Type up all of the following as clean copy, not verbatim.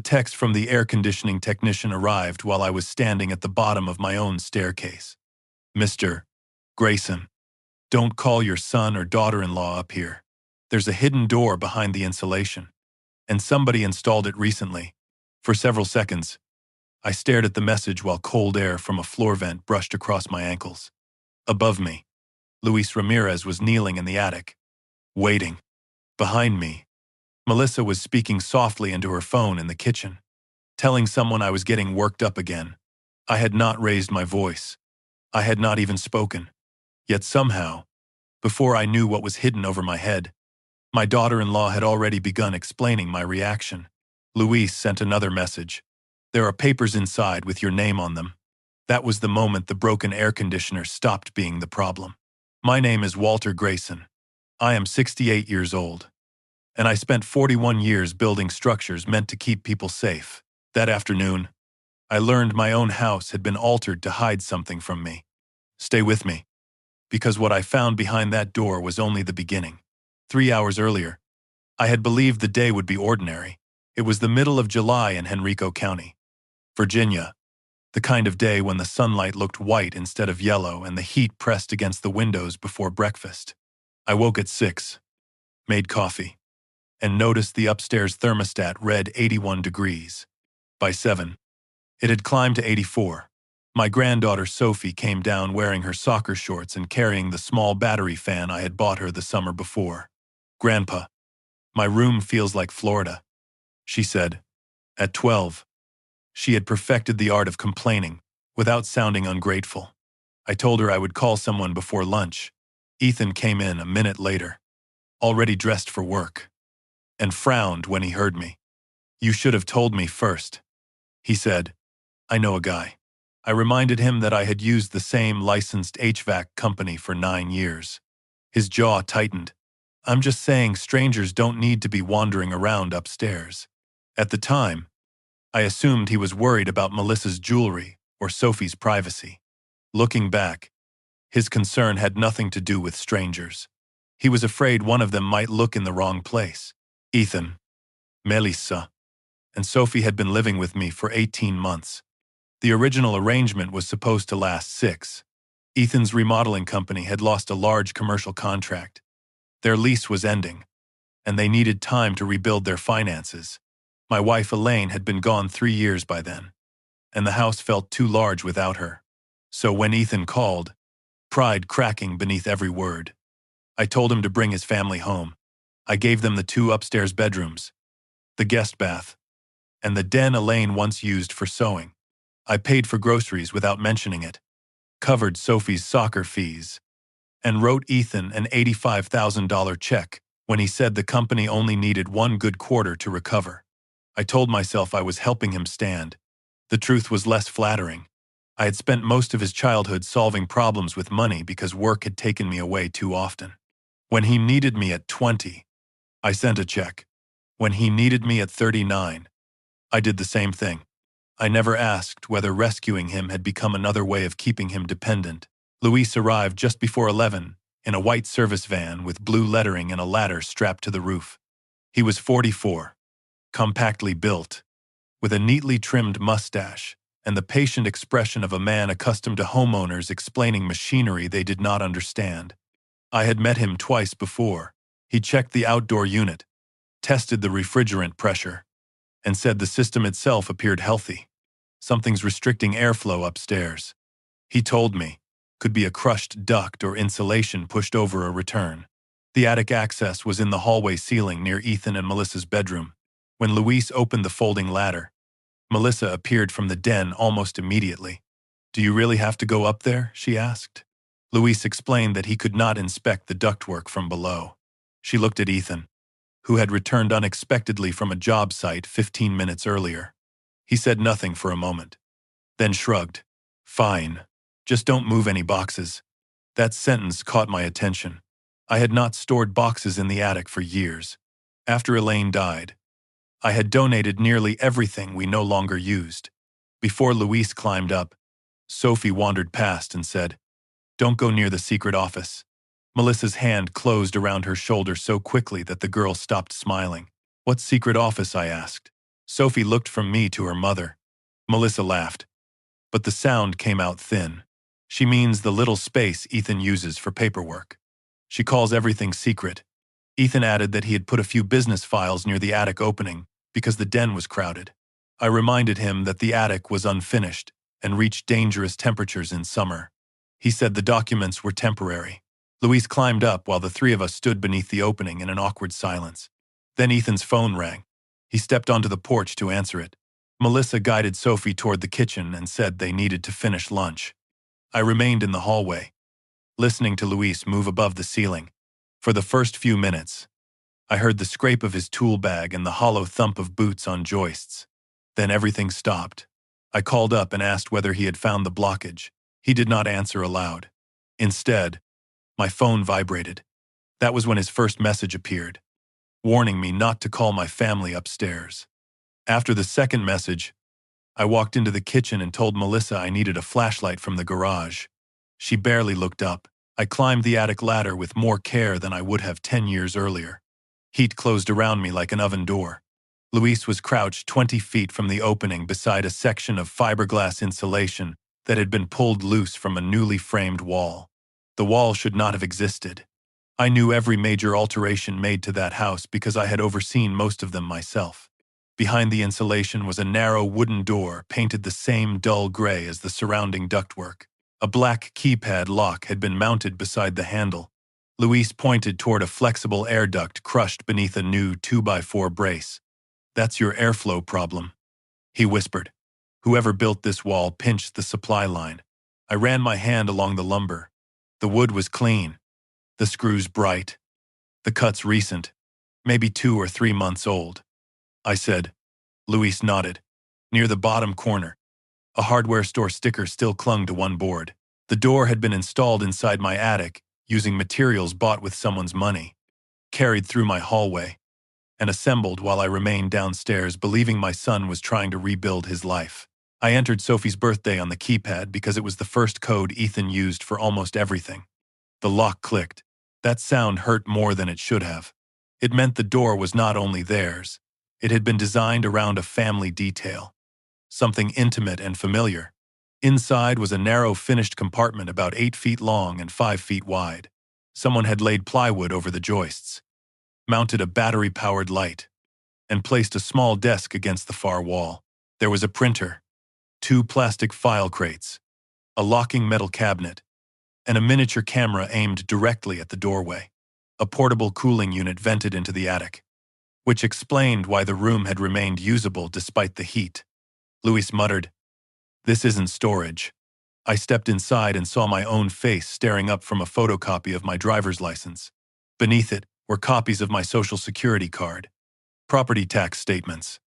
text from the air conditioning technician arrived while I was standing at the bottom of my own staircase. Mr. Grayson, don't call your son or daughter-in-law up here. There's a hidden door behind the insulation, and somebody installed it recently. For several seconds, I stared at the message while cold air from a floor vent brushed across my ankles. Above me, Luis Ramirez was kneeling in the attic, waiting. Behind me, Melissa was speaking softly into her phone in the kitchen, telling someone I was getting worked up again. I had not raised my voice. I had not even spoken. Yet somehow, before I knew what was hidden over my head, my daughter-in-law had already begun explaining my reaction. Luis sent another message. There are papers inside with your name on them. That was the moment the broken air conditioner stopped being the problem. My name is Walter Grayson. I am 68 years old, and I spent 41 years building structures meant to keep people safe. That afternoon, I learned my own house had been altered to hide something from me. Stay with me, because what I found behind that door was only the beginning. 3 hours earlier, I had believed the day would be ordinary. It was the middle of July in Henrico County, Virginia, the kind of day when the sunlight looked white instead of yellow and the heat pressed against the windows before breakfast. I woke at 6, made coffee, and noticed the upstairs thermostat read 81 degrees. By 7, it had climbed to 84. My granddaughter Sophie came down wearing her soccer shorts and carrying the small battery fan I had bought her the summer before. "Grandpa, my room feels like Florida," she said. At 12, she had perfected the art of complaining without sounding ungrateful. I told her I would call someone before lunch. Ethan came in a minute later, already dressed for work, and frowned when he heard me. "You should have told me first," he said. "I know a guy." I reminded him that I had used the same licensed HVAC company for 9 years. His jaw tightened. "I'm just saying strangers don't need to be wandering around upstairs." At the time, I assumed he was worried about Melissa's jewelry or Sophie's privacy. Looking back, his concern had nothing to do with strangers. He was afraid one of them might look in the wrong place. Ethan, Melissa, and Sophie had been living with me for 18 months. The original arrangement was supposed to last 6. Ethan's remodeling company had lost a large commercial contract. Their lease was ending, and they needed time to rebuild their finances. My wife Elaine had been gone 3 years by then, and the house felt too large without her. So when Ethan called, pride cracking beneath every word, I told him to bring his family home. I gave them the 2 upstairs bedrooms, the guest bath, and the den Elaine once used for sewing. I paid for groceries without mentioning it, covered Sophie's soccer fees, and wrote Ethan an $85,000 check when he said the company only needed 1 good quarter to recover. I told myself I was helping him stand. The truth was less flattering. I had spent most of his childhood solving problems with money because work had taken me away too often. When he needed me at 20, I sent a check. When he needed me at 39, I did the same thing. I never asked whether rescuing him had become another way of keeping him dependent. Luis arrived just before 11 in a white service van with blue lettering and a ladder strapped to the roof. He was 44, compactly built, with a neatly trimmed mustache and the patient expression of a man accustomed to homeowners explaining machinery they did not understand. I had met him twice before. He checked the outdoor unit, tested the refrigerant pressure, and said the system itself appeared healthy. "Something's restricting airflow upstairs," he told me. Could be a crushed duct or insulation pushed over a return. The attic access was in the hallway ceiling near Ethan and Melissa's bedroom. When Luis opened the folding ladder, Melissa appeared from the den almost immediately. "Do you really have to go up there?" she asked. Luis explained that he could not inspect the ductwork from below. She looked at Ethan, who had returned unexpectedly from a job site 15 minutes earlier. He said nothing for a moment, then shrugged. "Fine. Just don't move any boxes." That sentence caught my attention. I had not stored boxes in the attic for years. After Elaine died, I had donated nearly everything we no longer used. Before Luis climbed up, Sophie wandered past and said, "Don't go near the secret office." Melissa's hand closed around her shoulder so quickly that the girl stopped smiling. "What secret office?" I asked. Sophie looked from me to her mother. Melissa laughed, but the sound came out thin. She means the little space Ethan uses for paperwork. She calls everything secret. Ethan added that he had put a few business files near the attic opening because the den was crowded. I reminded him that the attic was unfinished and reached dangerous temperatures in summer. He said the documents were temporary. Louise climbed up while the three of us stood beneath the opening in an awkward silence. Then Ethan's phone rang. He stepped onto the porch to answer it. Melissa guided Sophie toward the kitchen and said they needed to finish lunch. I remained in the hallway, listening to Luis move above the ceiling. For the first few minutes, I heard the scrape of his tool bag and the hollow thump of boots on joists. Then everything stopped. I called up and asked whether he had found the blockage. He did not answer aloud. Instead, my phone vibrated. That was when his first message appeared, warning me not to call my family upstairs. After the second message, I walked into the kitchen and told Melissa I needed a flashlight from the garage. She barely looked up. I climbed the attic ladder with more care than I would have 10 years earlier. Heat closed around me like an oven door. Luis was crouched 20 feet from the opening beside a section of fiberglass insulation that had been pulled loose from a newly framed wall. The wall should not have existed. I knew every major alteration made to that house because I had overseen most of them myself. Behind the insulation was a narrow wooden door painted the same dull gray as the surrounding ductwork. A black keypad lock had been mounted beside the handle. Luis pointed toward a flexible air duct crushed beneath a new 2x4 brace. "That's your airflow problem," he whispered. "Whoever built this wall pinched the supply line." I ran my hand along the lumber. The wood was clean, the screws bright, the cuts recent, maybe 2 or 3 months old. I said. Luis nodded. Near the bottom corner, a hardware store sticker still clung to one board. The door had been installed inside my attic using materials bought with someone's money, carried through my hallway, and assembled while I remained downstairs believing my son was trying to rebuild his life. I entered Sophie's birthday on the keypad because it was the first code Ethan used for almost everything. The lock clicked. That sound hurt more than it should have. It meant the door was not only theirs, it had been designed around a family detail, something intimate and familiar. Inside was a narrow finished compartment about 8 feet long and 5 feet wide. Someone had laid plywood over the joists, mounted a battery-powered light, and placed a small desk against the far wall. There was a printer, 2 plastic file crates, a locking metal cabinet, and a miniature camera aimed directly at the doorway. A portable cooling unit vented into the attic, which explained why the room had remained usable despite the heat. Luis muttered, "This isn't storage." I stepped inside and saw my own face staring up from a photocopy of my driver's license. Beneath it were copies of my social security card, property tax statements,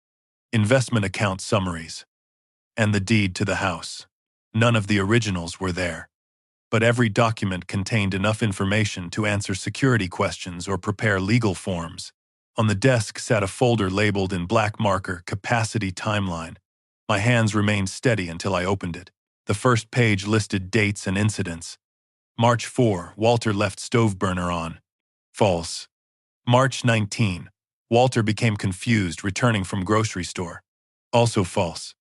investment account summaries, and the deed to the house. None of the originals were there, but every document contained enough information to answer security questions or prepare legal forms. On the desk sat a folder labeled in black marker Capacity Timeline. My hands remained steady until I opened it. The first page listed dates and incidents. March 4, Walter left stove burner on. False. March 19, Walter became confused returning from grocery store. Also false.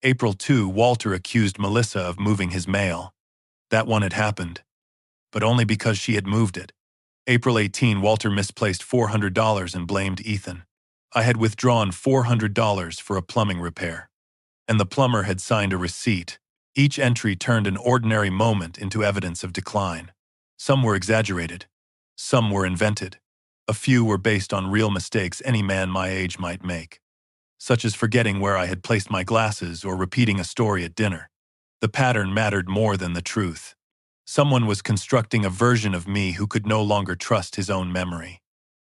April 2, Walter accused Melissa of moving his mail. That one had happened, but only because she had moved it. April 18, Walter misplaced $400 and blamed Ethan. I had withdrawn $400 for a plumbing repair, and the plumber had signed a receipt. Each entry turned an ordinary moment into evidence of decline. Some were exaggerated. Some were invented. A few were based on real mistakes any man my age might make, such as forgetting where I had placed my glasses or repeating a story at dinner. The pattern mattered more than the truth. Someone was constructing a version of me who could no longer trust his own memory.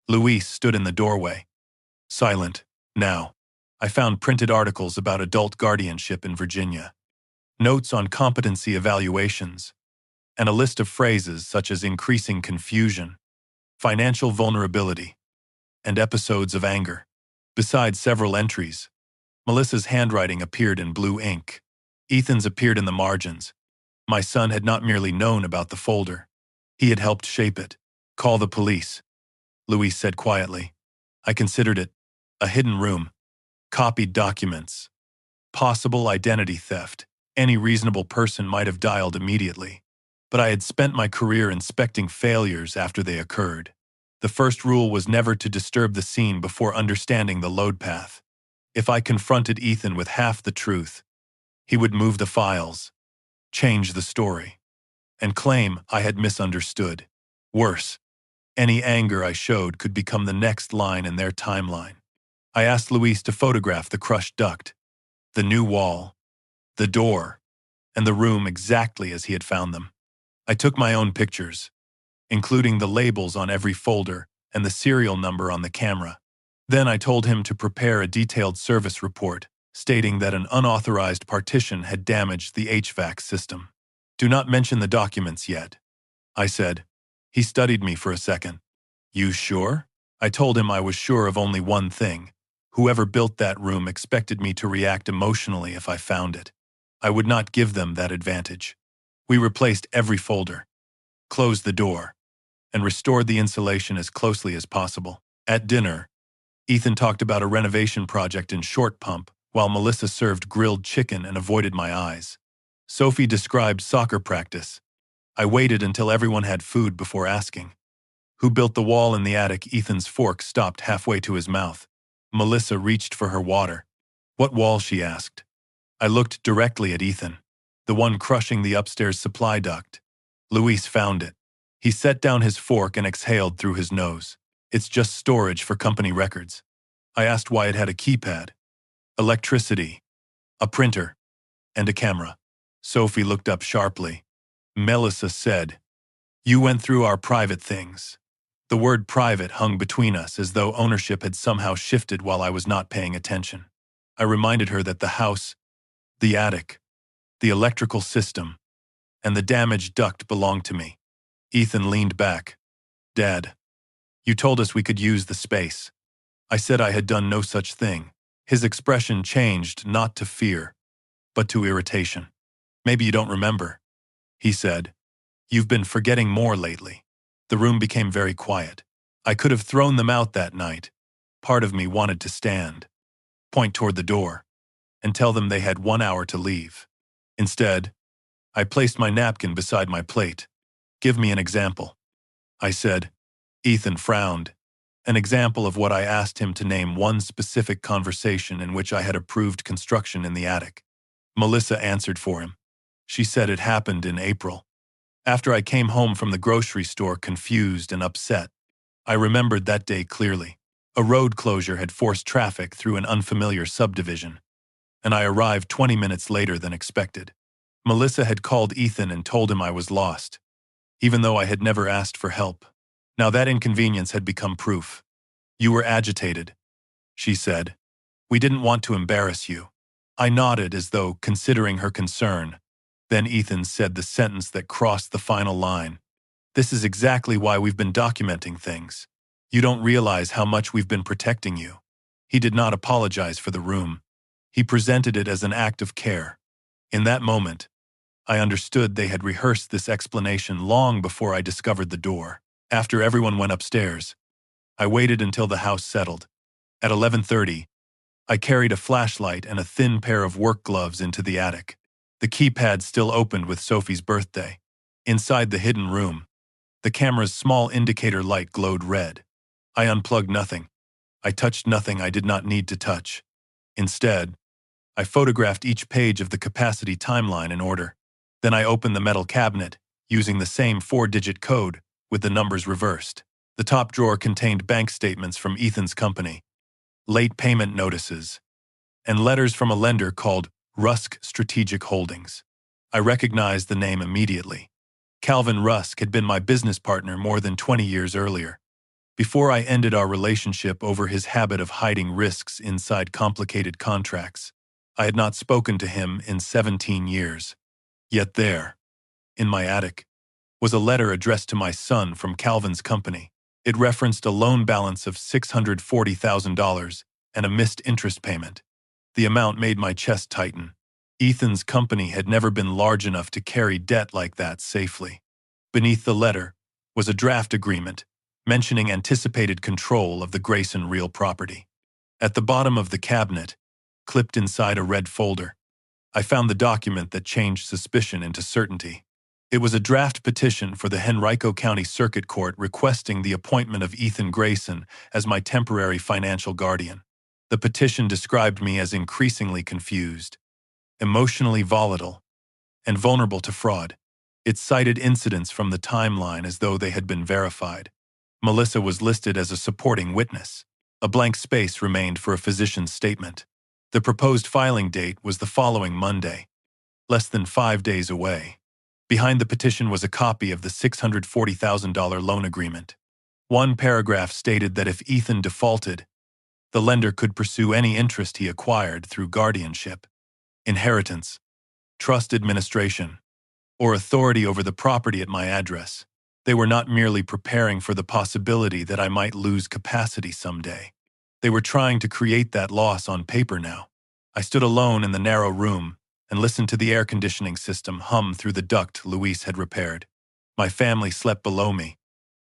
Luis stood in the doorway, silent. Now, I found printed articles about adult guardianship in Virginia, notes on competency evaluations, and a list of phrases such as increasing confusion, financial vulnerability, and episodes of anger. Besides several entries, Melissa's handwriting appeared in blue ink. Ethan's appeared in the margins. My son had not merely known about the folder. He had helped shape it. "Call the police," Luis said quietly. I considered it a hidden room, copied documents, possible identity theft. Any reasonable person might have dialed immediately. But I had spent my career inspecting failures after they occurred. The first rule was never to disturb the scene before understanding the load path. If I confronted Ethan with half the truth, he would move the files, change the story, and claim I had misunderstood. Worse, any anger I showed could become the next line in their timeline. I asked Luis to photograph the crushed duct, the new wall, the door, and the room exactly as he had found them. I took my own pictures, including the labels on every folder and the serial number on the camera. Then I told him to prepare a detailed service report stating that an unauthorized partition had damaged the HVAC system. Do not mention the documents yet, I said. He studied me for a second. You sure? I told him I was sure of only one thing. Whoever built that room expected me to react emotionally if I found it. I would not give them that advantage. We replaced every folder, closed the door, and restored the insulation as closely as possible. At dinner, Ethan talked about a renovation project in Short Pump, while Melissa served grilled chicken and avoided my eyes. Sophie described soccer practice. I waited until everyone had food before asking. Who built the wall in the attic? Ethan's fork stopped halfway to his mouth. Melissa reached for her water. What wall? She asked. I looked directly at Ethan, the one crushing the upstairs supply duct. Luis found it. He set down his fork and exhaled through his nose. It's just storage for company records. I asked why it had a keypad. Electricity, a printer, and a camera. Sophie looked up sharply. Melissa said, You went through our private things. The word private hung between us as though ownership had somehow shifted while I was not paying attention. I reminded her that the house, the attic, the electrical system, and the damaged duct belonged to me. Ethan leaned back. Dad, you told us we could use the space. I said I had done no such thing. His expression changed not to fear, but to irritation. Maybe you don't remember, he said. You've been forgetting more lately. The room became very quiet. I could have thrown them out that night. Part of me wanted to stand, point toward the door, and tell them they had 1 hour to leave. Instead, I placed my napkin beside my plate. Give me an example, I said. Ethan frowned. An example of what I asked him to name one specific conversation in which I had approved construction in the attic. Melissa answered for him. She said it happened in April. After I came home from the grocery store confused and upset, I remembered that day clearly. A road closure had forced traffic through an unfamiliar subdivision, and I arrived 20 minutes later than expected. Melissa had called Ethan and told him I was lost, even though I had never asked for help. Now that inconvenience had become proof. You were agitated, she said. We didn't want to embarrass you. I nodded as though considering her concern. Then Ethan said the sentence that crossed the final line. This is exactly why we've been documenting things. You don't realize how much we've been protecting you. He did not apologize for the room. He presented it as an act of care. In that moment, I understood they had rehearsed this explanation long before I discovered the door. After everyone went upstairs, I waited until the house settled. At 11:30, I carried a flashlight and a thin pair of work gloves into the attic. The keypad still opened with Sophie's birthday. Inside the hidden room, the camera's small indicator light glowed red. I unplugged nothing. I touched nothing I did not need to touch. Instead, I photographed each page of the capacity timeline in order. Then I opened the metal cabinet, using the same 4-digit code, with the numbers reversed. The top drawer contained bank statements from Ethan's company, late payment notices, and letters from a lender called Rusk Strategic Holdings. I recognized the name immediately. Calvin Rusk had been my business partner more than 20 years earlier. Before I ended our relationship over his habit of hiding risks inside complicated contracts, I had not spoken to him in 17 years. Yet there, in my attic, was a letter addressed to my son from Calvin's company. It referenced a loan balance of $640,000 and a missed interest payment. The amount made my chest tighten. Ethan's company had never been large enough to carry debt like that safely. Beneath the letter was a draft agreement mentioning anticipated control of the Grayson real property. At the bottom of the cabinet, clipped inside a red folder. I found the document that changed suspicion into certainty. It was a draft petition for the Henrico County Circuit Court requesting the appointment of Ethan Grayson as my temporary financial guardian. The petition described me as increasingly confused, emotionally volatile, and vulnerable to fraud. It cited incidents from the timeline as though they had been verified. Melissa was listed as a supporting witness. A blank space remained for a physician's statement. The proposed filing date was the following Monday, less than 5 days away. Behind the petition was a copy of the $640,000 loan agreement. One paragraph stated that if Ethan defaulted, the lender could pursue any interest he acquired through guardianship, inheritance, trust administration, or authority over the property at my address. They were not merely preparing for the possibility that I might lose capacity someday. They were trying to create that loss on paper now. I stood alone in the narrow room and listened to the air conditioning system hum through the duct Luis had repaired. My family slept below me,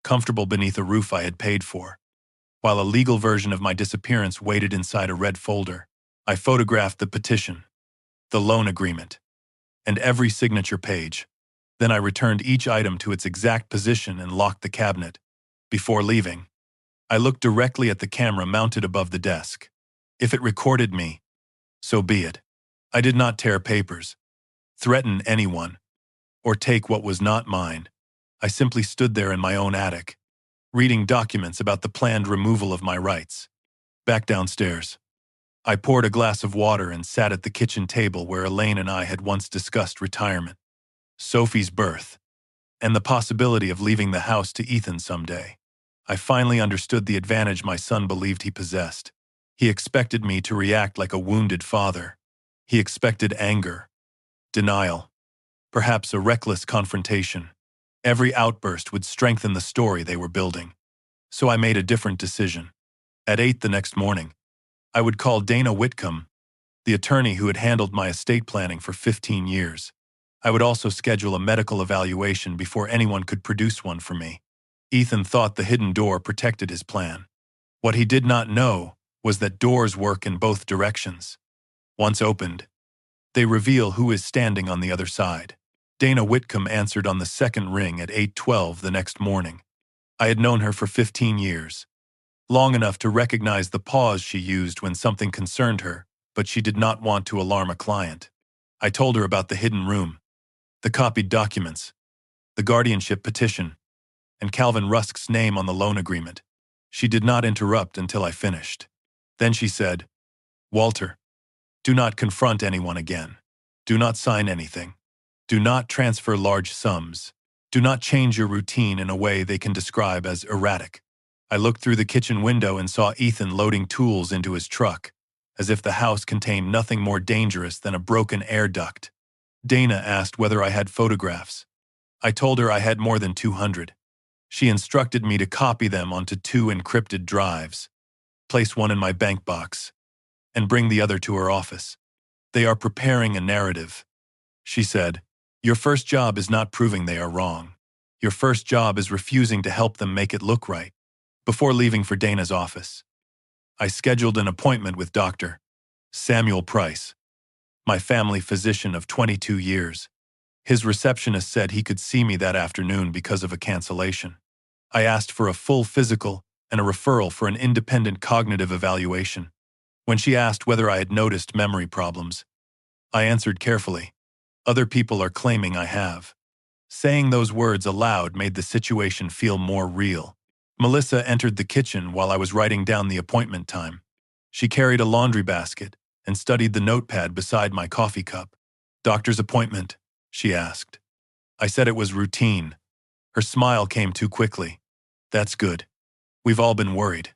comfortable beneath a roof I had paid for. While a legal version of my disappearance waited inside a red folder, I photographed the petition, the loan agreement, and every signature page. Then I returned each item to its exact position and locked the cabinet. Before leaving, I looked directly at the camera mounted above the desk. If it recorded me, so be it. I did not tear papers, threaten anyone, or take what was not mine. I simply stood there in my own attic, reading documents about the planned removal of my rights. Back downstairs, I poured a glass of water and sat at the kitchen table where Elaine and I had once discussed retirement, Sophie's birth, and the possibility of leaving the house to Ethan someday. I finally understood the advantage my son believed he possessed. He expected me to react like a wounded father. He expected anger, denial, perhaps a reckless confrontation. Every outburst would strengthen the story they were building. So I made a different decision. At 8 the next morning, I would call Dana Whitcomb, the attorney who had handled my estate planning for 15 years. I would also schedule a medical evaluation before anyone could produce one for me. Ethan thought the hidden door protected his plan. What he did not know was that doors work in both directions. Once opened, they reveal who is standing on the other side. Dana Whitcomb answered on the second ring at 8:12 the next morning. I had known her for 15 years, long enough to recognize the pause she used when something concerned her, but she did not want to alarm a client. I told her about the hidden room, the copied documents, the guardianship petition, and Calvin Rusk's name on the loan agreement. She did not interrupt until I finished. Then she said, "Walter, do not confront anyone again. Do not sign anything. Do not transfer large sums. Do not change your routine in a way they can describe as erratic." I looked through the kitchen window and saw Ethan loading tools into his truck, as if the house contained nothing more dangerous than a broken air duct. Dana asked whether I had photographs. I told her I had more than 200. She instructed me to copy them onto 2 encrypted drives, place one in my bank box, and bring the other to her office. "They are preparing a narrative," she said. "Your first job is not proving they are wrong. Your first job is refusing to help them make it look right." Before leaving for Dana's office, I scheduled an appointment with Dr. Samuel Price, my family physician of 22 years. His receptionist said he could see me that afternoon because of a cancellation. I asked for a full physical and a referral for an independent cognitive evaluation. When she asked whether I had noticed memory problems, I answered carefully, "Other people are claiming I have." Saying those words aloud made the situation feel more real. Melissa entered the kitchen while I was writing down the appointment time. She carried a laundry basket and studied the notepad beside my coffee cup. "Doctor's appointment?" she asked. I said it was routine. Her smile came too quickly. "That's good. We've all been worried."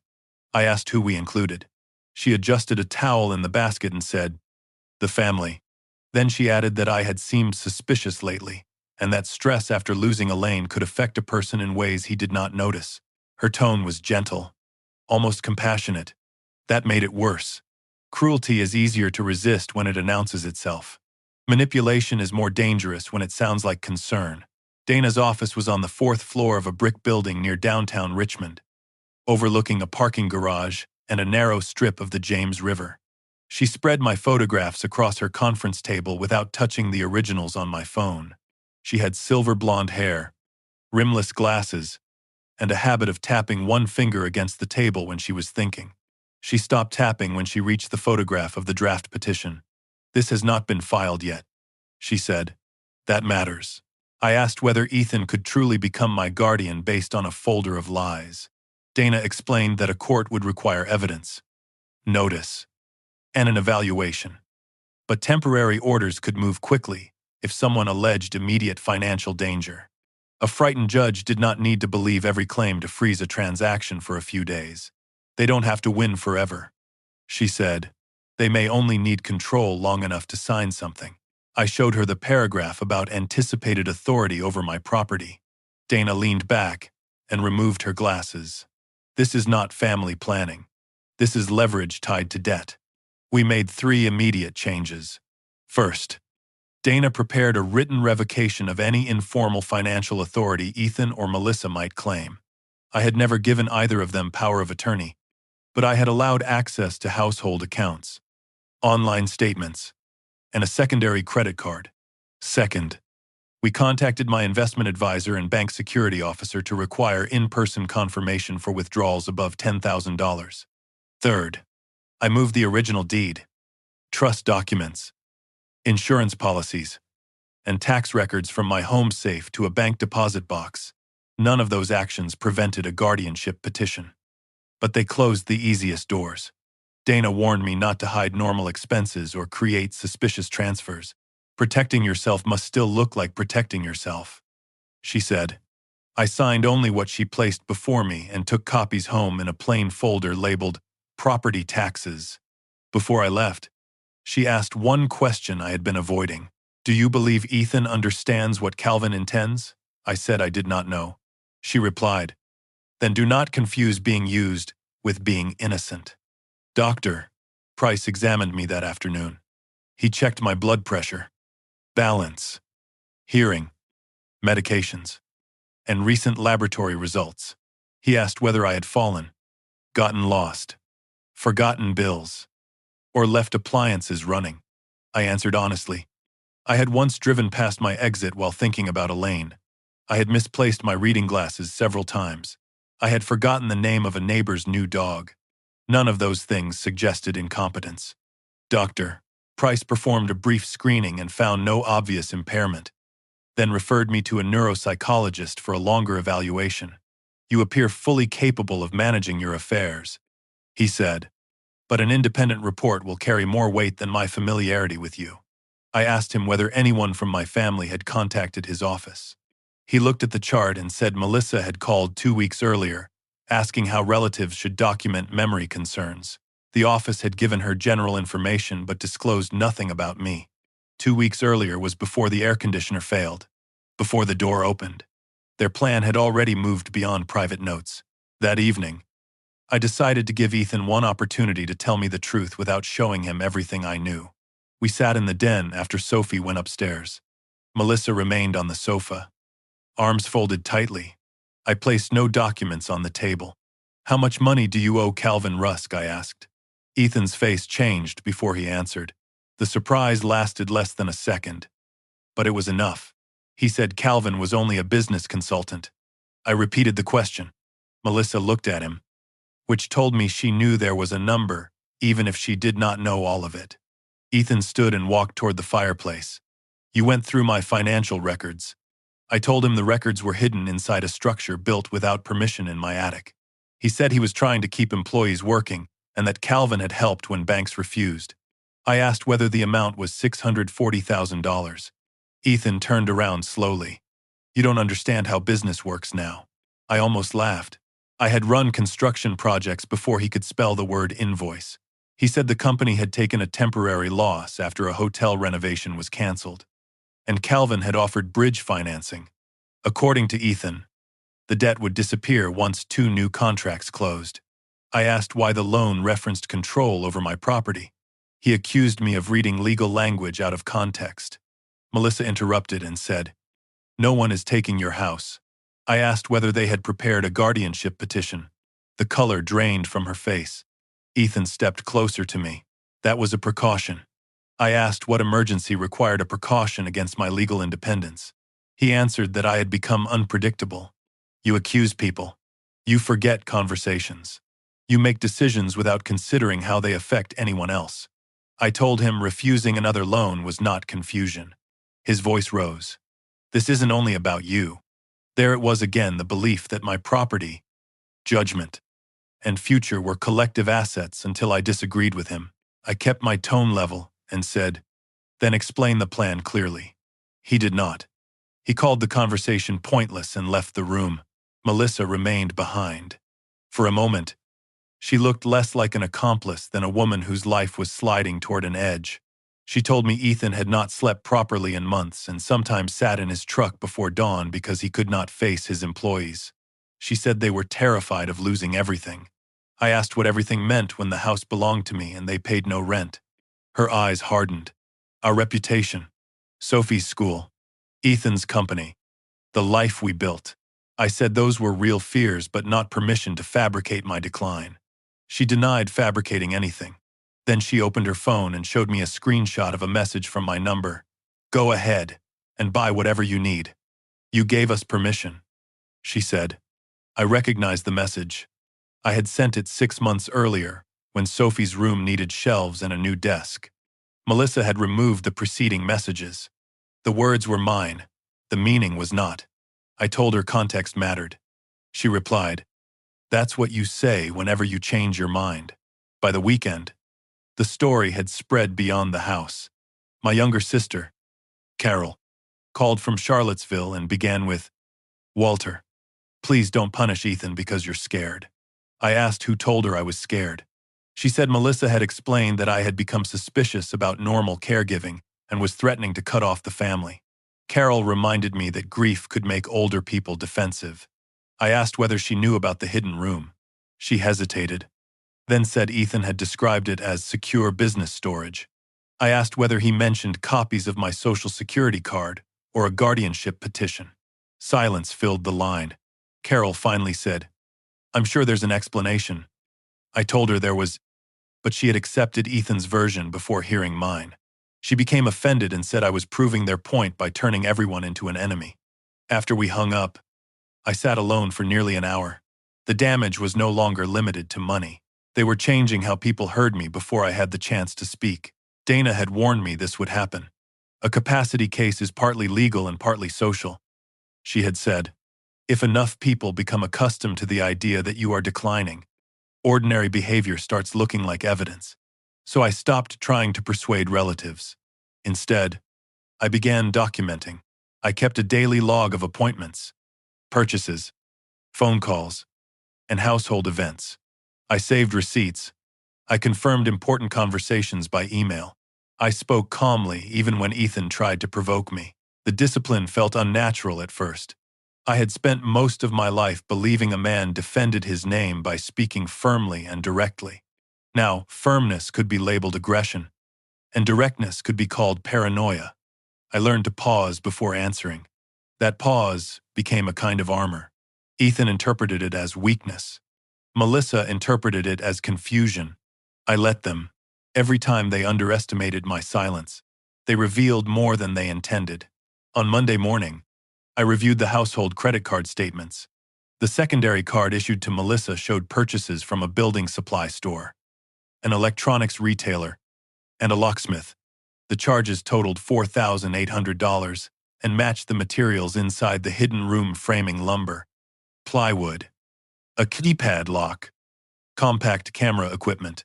I asked who we included. She adjusted a towel in the basket and said, "The family." Then she added that I had seemed suspicious lately, and that stress after losing Elaine could affect a person in ways he did not notice. Her tone was gentle, almost compassionate. That made it worse. Cruelty is easier to resist when it announces itself. Manipulation is more dangerous when it sounds like concern. Dana's office was on the 4th floor of a brick building near downtown Richmond, overlooking a parking garage and a narrow strip of the James River. She spread my photographs across her conference table without touching the originals on my phone. She had silver blonde hair, rimless glasses, and a habit of tapping one finger against the table when she was thinking. She stopped tapping when she reached the photograph of the draft petition. "This has not been filed yet," she said. "That matters." I asked whether Ethan could truly become my guardian based on a folder of lies. Dana explained that a court would require evidence, notice, and an evaluation. But temporary orders could move quickly if someone alleged immediate financial danger. A frightened judge did not need to believe every claim to freeze a transaction for a few days. "They don't have to win forever," she said. "They may only need control long enough to sign something." I showed her the paragraph about anticipated authority over my property. Dana leaned back and removed her glasses. "This is not family planning. This is leverage tied to debt." We made 3 immediate changes. First, Dana prepared a written revocation of any informal financial authority Ethan or Melissa might claim. I had never given either of them power of attorney, but I had allowed access to household accounts, online statements, and a secondary credit card. Second, we contacted my investment advisor and bank security officer to require in-person confirmation for withdrawals above $10,000. Third, I moved the original deed, trust documents, insurance policies, and tax records from my home safe to a bank deposit box. None of those actions prevented a guardianship petition. But they closed the easiest doors. Dana warned me not to hide normal expenses or create suspicious transfers. "Protecting yourself must still look like protecting yourself," she said. I signed only what she placed before me and took copies home in a plain folder labeled "Property Taxes." Before I left, she asked one question I had been avoiding. "Do you believe Ethan understands what Calvin intends?" I said I did not know. She replied, "Then do not confuse being used with being innocent." Dr. Price examined me that afternoon. He checked my blood pressure, balance, hearing, medications, and recent laboratory results. He asked whether I had fallen, gotten lost, forgotten bills, or left appliances running. I answered honestly. I had once driven past my exit while thinking about Elaine. I had misplaced my reading glasses several times. I had forgotten the name of a neighbor's new dog. None of those things suggested incompetence. Dr. Price performed a brief screening and found no obvious impairment, then referred me to a neuropsychologist for a longer evaluation. "You appear fully capable of managing your affairs," he said, "but an independent report will carry more weight than my familiarity with you." I asked him whether anyone from my family had contacted his office. He looked at the chart and said Melissa had called 2 weeks earlier, asking how relatives should document memory concerns. The office had given her general information but disclosed nothing about me. 2 weeks earlier was before the air conditioner failed, before the door opened. Their plan had already moved beyond private notes. That evening, I decided to give Ethan one opportunity to tell me the truth without showing him everything I knew. We sat in the den after Sophie went upstairs. Melissa remained on the sofa, arms folded tightly. I placed no documents on the table. "How much money do you owe Calvin Rusk?" I asked. Ethan's face changed before he answered. The surprise lasted less than a second, but it was enough. He said Calvin was only a business consultant. I repeated the question. Melissa looked at him, which told me she knew there was a number, even if she did not know all of it. Ethan stood and walked toward the fireplace. "You went through my financial records." I told him the records were hidden inside a structure built without permission in my attic. He said he was trying to keep employees working and that Calvin had helped when banks refused. I asked whether the amount was $640,000. Ethan turned around slowly. "You don't understand how business works now." I almost laughed. I had run construction projects before he could spell the word invoice. He said the company had taken a temporary loss after a hotel renovation was canceled, and Calvin had offered bridge financing. According to Ethan, the debt would disappear once 2 new contracts closed. I asked why the loan referenced control over my property. He accused me of reading legal language out of context. Melissa interrupted and said, "No one is taking your house." I asked whether they had prepared a guardianship petition. The color drained from her face. Ethan stepped closer to me. That was a precaution. I asked what emergency required a precaution against my legal independence. He answered that I had become unpredictable. You accuse people. You forget conversations. You make decisions without considering how they affect anyone else. I told him refusing another loan was not confusion. His voice rose. This isn't only about you. There it was again, the belief that my property, judgment, and future were collective assets until I disagreed with him. I kept my tone level and said, then explain the plan clearly. He did not. He called the conversation pointless and left the room. Melissa remained behind. For a moment, she looked less like an accomplice than a woman whose life was sliding toward an edge. She told me Ethan had not slept properly in months and sometimes sat in his truck before dawn because he could not face his employees. She said they were terrified of losing everything. I asked what everything meant when the house belonged to me and they paid no rent. Her eyes hardened. Our reputation, Sophie's school, Ethan's company, the life we built. I said those were real fears but not permission to fabricate my decline. She denied fabricating anything. Then she opened her phone and showed me a screenshot of a message from my number. Go ahead and buy whatever you need. You gave us permission, she said. I recognized the message. I had sent it 6 months earlier, when Sophie's room needed shelves and a new desk. Melissa had removed the preceding messages. The words were mine. The meaning was not. I told her context mattered. She replied, that's what you say whenever you change your mind. By the weekend, the story had spread beyond the house. My younger sister, Carol, called from Charlottesville and began with, Walter, please don't punish Ethan because you're scared. I asked who told her I was scared. She said Melissa had explained that I had become suspicious about normal caregiving and was threatening to cut off the family. Carol reminded me that grief could make older people defensive. I asked whether she knew about the hidden room. She hesitated, then said Ethan had described it as secure business storage. I asked whether he mentioned copies of my Social Security card or a guardianship petition. Silence filled the line. Carol finally said, I'm sure there's an explanation. I told her there was, but she had accepted Ethan's version before hearing mine. She became offended and said I was proving their point by turning everyone into an enemy. After we hung up, I sat alone for nearly an hour. The damage was no longer limited to money. They were changing how people heard me before I had the chance to speak. Dana had warned me this would happen. A capacity case is partly legal and partly social. She had said, if enough people become accustomed to the idea that you are declining, ordinary behavior starts looking like evidence. So I stopped trying to persuade relatives. Instead, I began documenting. I kept a daily log of appointments, purchases, phone calls, and household events. I saved receipts. I confirmed important conversations by email. I spoke calmly even when Ethan tried to provoke me. The discipline felt unnatural at first. I had spent most of my life believing a man defended his name by speaking firmly and directly. Now, firmness could be labeled aggression, and directness could be called paranoia. I learned to pause before answering. That pause became a kind of armor. Ethan interpreted it as weakness. Melissa interpreted it as confusion. I let them. Every time they underestimated my silence, they revealed more than they intended. On Monday morning, I reviewed the household credit card statements. The secondary card issued to Melissa showed purchases from a building supply store, an electronics retailer, and a locksmith. The charges totaled $4,800 and matched the materials inside the hidden room: framing lumber, plywood, a keypad lock, compact camera equipment,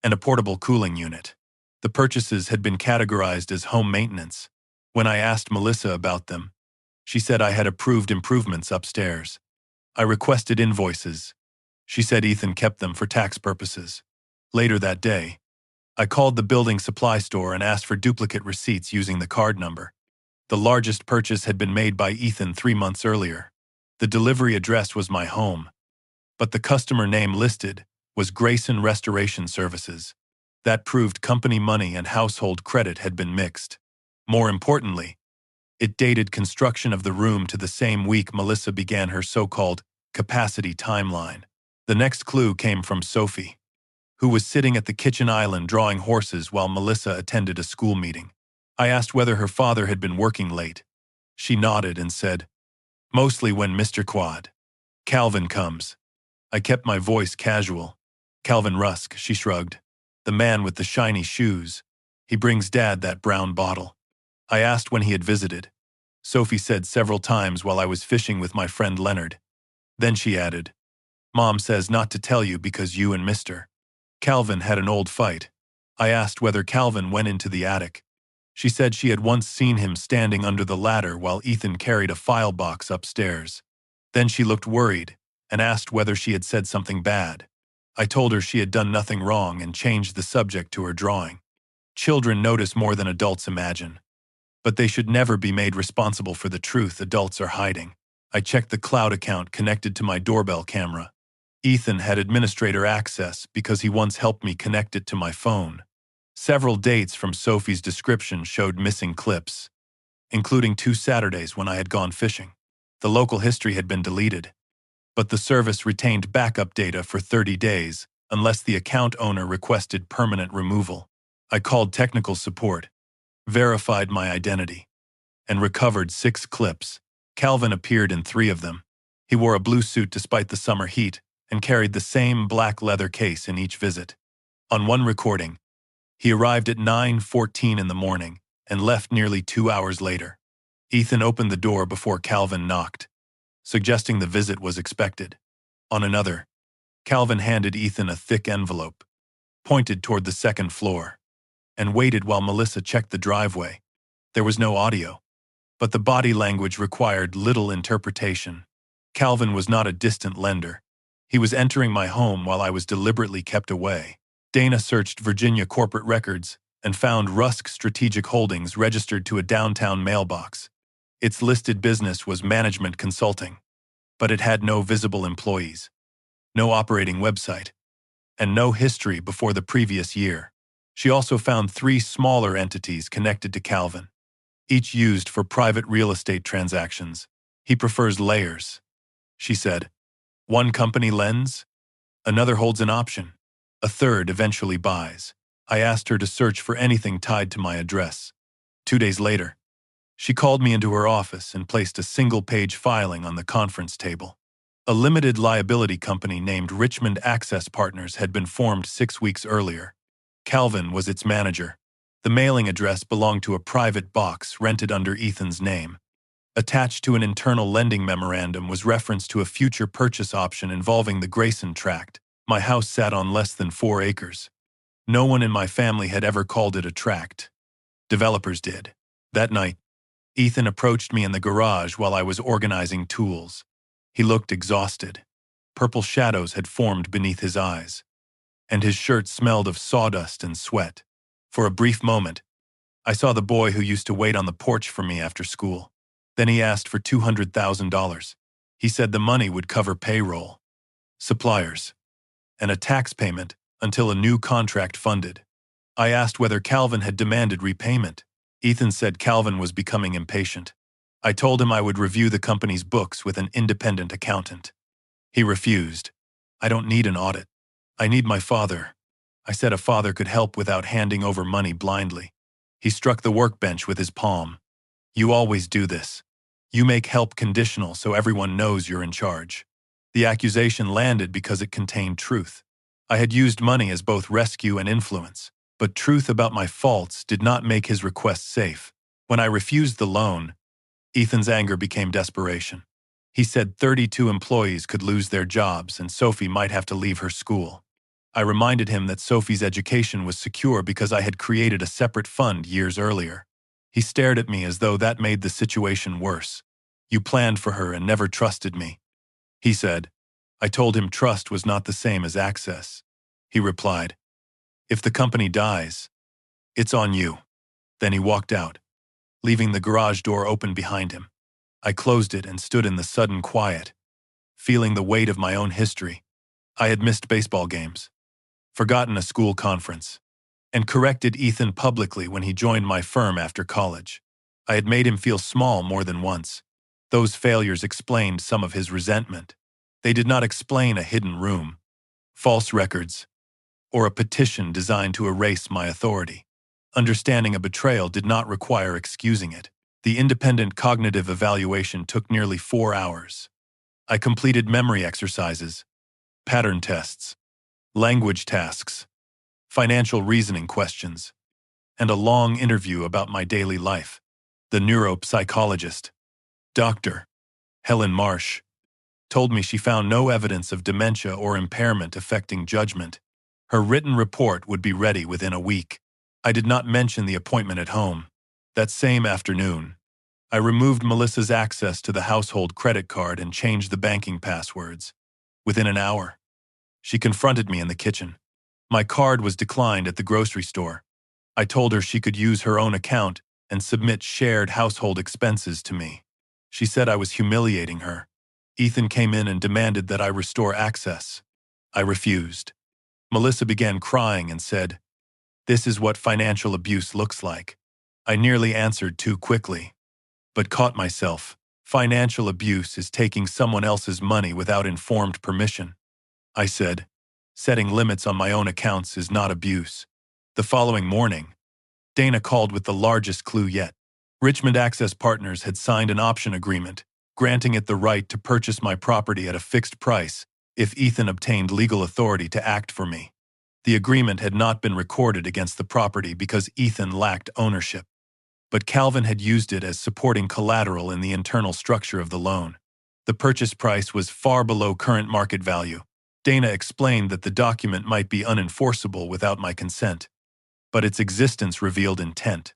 and a portable cooling unit. The purchases had been categorized as home maintenance. When I asked Melissa about them, she said I had approved improvements upstairs. I requested invoices. She said Ethan kept them for tax purposes. Later that day, I called the building supply store and asked for duplicate receipts using the card number. The largest purchase had been made by Ethan 3 months earlier. The delivery address was my home, but the customer name listed was Grayson Restoration Services. That proved company money and household credit had been mixed. More importantly, it dated construction of the room to the same week Melissa began her so-called capacity timeline. The next clue came from Sophie, who was sitting at the kitchen island drawing horses while Melissa attended a school meeting. I asked whether her father had been working late. She nodded and said, "Mostly when Mr. Calvin comes." I kept my voice casual. "Calvin Rusk," she shrugged. "The man with the shiny shoes. He brings Dad that brown bottle." I asked when he had visited. Sophie said several times while I was fishing with my friend Leonard. Then she added, "Mom says not to tell you because you and Mr. Calvin had an old fight." I asked whether Calvin went into the attic. She said she had once seen him standing under the ladder while Ethan carried a file box upstairs. Then she looked worried and asked whether she had said something bad. I told her she had done nothing wrong and changed the subject to her drawing. Children notice more than adults imagine. But they should never be made responsible for the truth adults are hiding. I checked the cloud account connected to my doorbell camera. Ethan had administrator access because he once helped me connect it to my phone. Several dates from Sophie's description showed missing clips, including 2 Saturdays when I had gone fishing. The local history had been deleted, but the service retained backup data for 30 days unless the account owner requested permanent removal. I called technical support, verified my identity, and recovered 6 clips. Calvin appeared in 3 of them. He wore a blue suit despite the summer heat and carried the same black leather case in each visit. On one recording, he arrived at 9:14 in the morning and left nearly 2 hours later. Ethan opened the door before Calvin knocked, suggesting the visit was expected. On another, Calvin handed Ethan a thick envelope, pointed toward the 2nd floor, and waited while Melissa checked the driveway. There was no audio, but the body language required little interpretation. Calvin was not a distant lender. He was entering my home while I was deliberately kept away. Dana searched Virginia corporate records and found Rusk Strategic Holdings registered to a downtown mailbox. Its listed business was management consulting, but it had no visible employees, no operating website, and no history before the previous year. She also found 3 smaller entities connected to Calvin, each used for private real estate transactions. "He prefers layers," she said. "One company lends, another holds an option, a third eventually buys." I asked her to search for anything tied to my address. 2 days later, she called me into her office and placed a single-page filing on the conference table. A limited liability company named Richmond Access Partners had been formed 6 weeks earlier. Calvin was its manager. The mailing address belonged to a private box rented under Ethan's name. Attached to an internal lending memorandum was reference to a future purchase option involving the Grayson tract. My house sat on less than 4 acres. No one in my family had ever called it a tract. Developers did. That night, Ethan approached me in the garage while I was organizing tools. He looked exhausted. Purple shadows had formed beneath his eyes, and his shirt smelled of sawdust and sweat. For a brief moment, I saw the boy who used to wait on the porch for me after school. Then he asked for $200,000. He said the money would cover payroll, suppliers, and a tax payment until a new contract funded. I asked whether Calvin had demanded repayment. Ethan said Calvin was becoming impatient. I told him I would review the company's books with an independent accountant. He refused. "I don't need an audit. I need my father." I said a father could help without handing over money blindly. He struck the workbench with his palm. "You always do this. You make help conditional so everyone knows you're in charge." The accusation landed because it contained truth. I had used money as both rescue and influence, but truth about my faults did not make his request safe. When I refused the loan, Ethan's anger became desperation. He said 32 employees could lose their jobs and Sophie might have to leave her school. I reminded him that Sophie's education was secure because I had created a separate fund years earlier. He stared at me as though that made the situation worse. "You planned for her and never trusted me," he said. I told him trust was not the same as access. He replied, "If the company dies, it's on you." Then he walked out, leaving the garage door open behind him. I closed it and stood in the sudden quiet, feeling the weight of my own history. I had missed baseball games, forgotten a school conference, and corrected Ethan publicly when he joined my firm after college. I had made him feel small more than once. Those failures explained some of his resentment. They did not explain a hidden room, false records, or a petition designed to erase my authority. Understanding a betrayal did not require excusing it. The independent cognitive evaluation took nearly 4 hours. I completed memory exercises, pattern tests, language tasks, financial reasoning questions, and a long interview about my daily life. The neuropsychologist, Dr. Helen Marsh, told me she found no evidence of dementia or impairment affecting judgment. Her written report would be ready within a week. I did not mention the appointment at home. That same afternoon, I removed Melissa's access to the household credit card and changed the banking passwords. Within an hour, she confronted me in the kitchen. My card was declined at the grocery store. I told her she could use her own account and submit shared household expenses to me. She said I was humiliating her. Ethan came in and demanded that I restore access. I refused. Melissa began crying and said, "This is what financial abuse looks like." I nearly answered too quickly, but caught myself. Financial abuse is taking someone else's money without informed permission. I said, "Setting limits on my own accounts is not abuse." The following morning, Dana called with the largest clue yet. Richmond Access Partners had signed an option agreement, granting it the right to purchase my property at a fixed price if Ethan obtained legal authority to act for me. The agreement had not been recorded against the property because Ethan lacked ownership, but Calvin had used it as supporting collateral in the internal structure of the loan. The purchase price was far below current market value. Dana explained that the document might be unenforceable without my consent, but its existence revealed intent.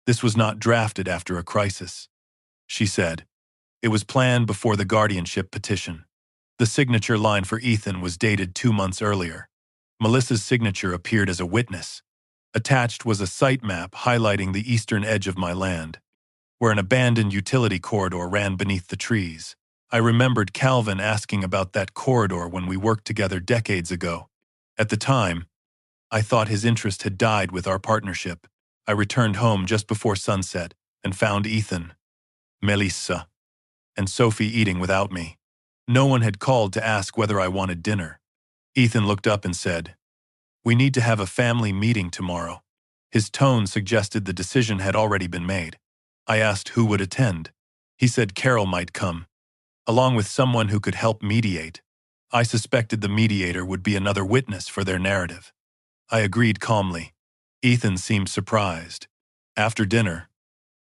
This was not drafted after a crisis, she said. It was planned before the guardianship petition. The signature line for Ethan was dated 2 months earlier. Melissa's signature appeared as a witness. Attached was a site map highlighting the eastern edge of my land, where an abandoned utility corridor ran beneath the trees. I remembered Calvin asking about that corridor when we worked together decades ago. At the time, I thought his interest had died with our partnership. I returned home just before sunset and found Ethan, Melissa, and Sophie eating without me. No one had called to ask whether I wanted dinner. Ethan looked up and said, "We need to have a family meeting tomorrow." His tone suggested the decision had already been made. I asked who would attend. He said Carol might come, along with someone who could help mediate. I suspected the mediator would be another witness for their narrative. I agreed calmly. Ethan seemed surprised. After dinner,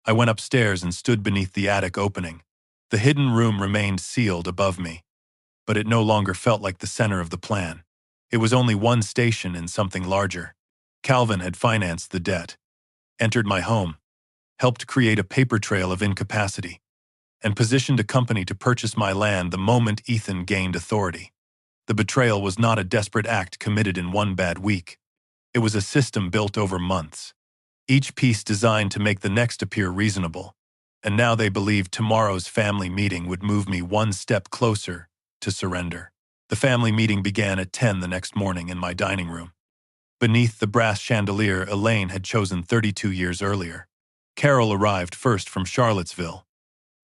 I went upstairs and stood beneath the attic opening. The hidden room remained sealed above me, but it no longer felt like the center of the plan. It was only one station in something larger. Calvin had financed the debt, entered my home, helped create a paper trail of incapacity, and positioned a company to purchase my land the moment Ethan gained authority. The betrayal was not a desperate act committed in one bad week. It was a system built over months, each piece designed to make the next appear reasonable. And now they believed tomorrow's family meeting would move me one step closer to surrender. The family meeting began at 10 the next morning in my dining room. Beneath the brass chandelier Elaine had chosen 32 years earlier. Carol arrived first from Charlottesville,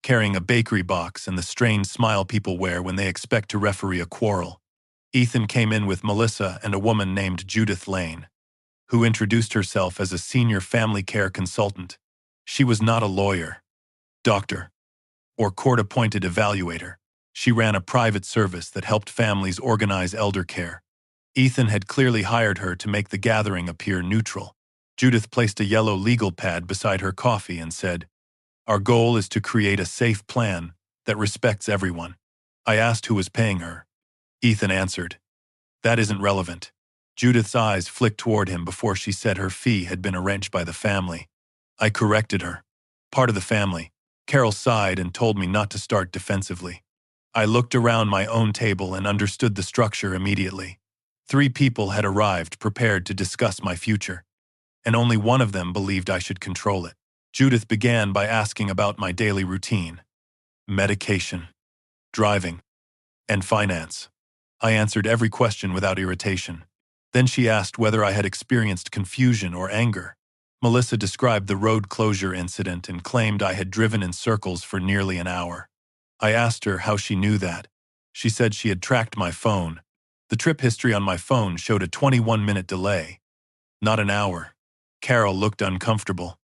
carrying a bakery box and the strained smile people wear when they expect to referee a quarrel. Ethan came in with Melissa and a woman named Judith Lane, who introduced herself as a senior family care consultant. She was not a lawyer, doctor, or court-appointed evaluator. She ran a private service that helped families organize elder care. Ethan had clearly hired her to make the gathering appear neutral. Judith placed a yellow legal pad beside her coffee and said, "Our goal is to create a safe plan that respects everyone." I asked who was paying her. Ethan answered, "That isn't relevant." Judith's eyes flicked toward him before she said her fee had been arranged by the family. I corrected her. "Part of the family." Carol sighed and told me not to start defensively. I looked around my own table and understood the structure immediately. 3 people had arrived prepared to discuss my future, and only one of them believed I should control it. Judith began by asking about my daily routine, medication, driving, and finance. I answered every question without irritation. Then she asked whether I had experienced confusion or anger. Melissa described the road closure incident and claimed I had driven in circles for nearly an hour. I asked her how she knew that. She said she had tracked my phone. The trip history on my phone showed a 21-minute delay, not an hour. Carol looked uncomfortable,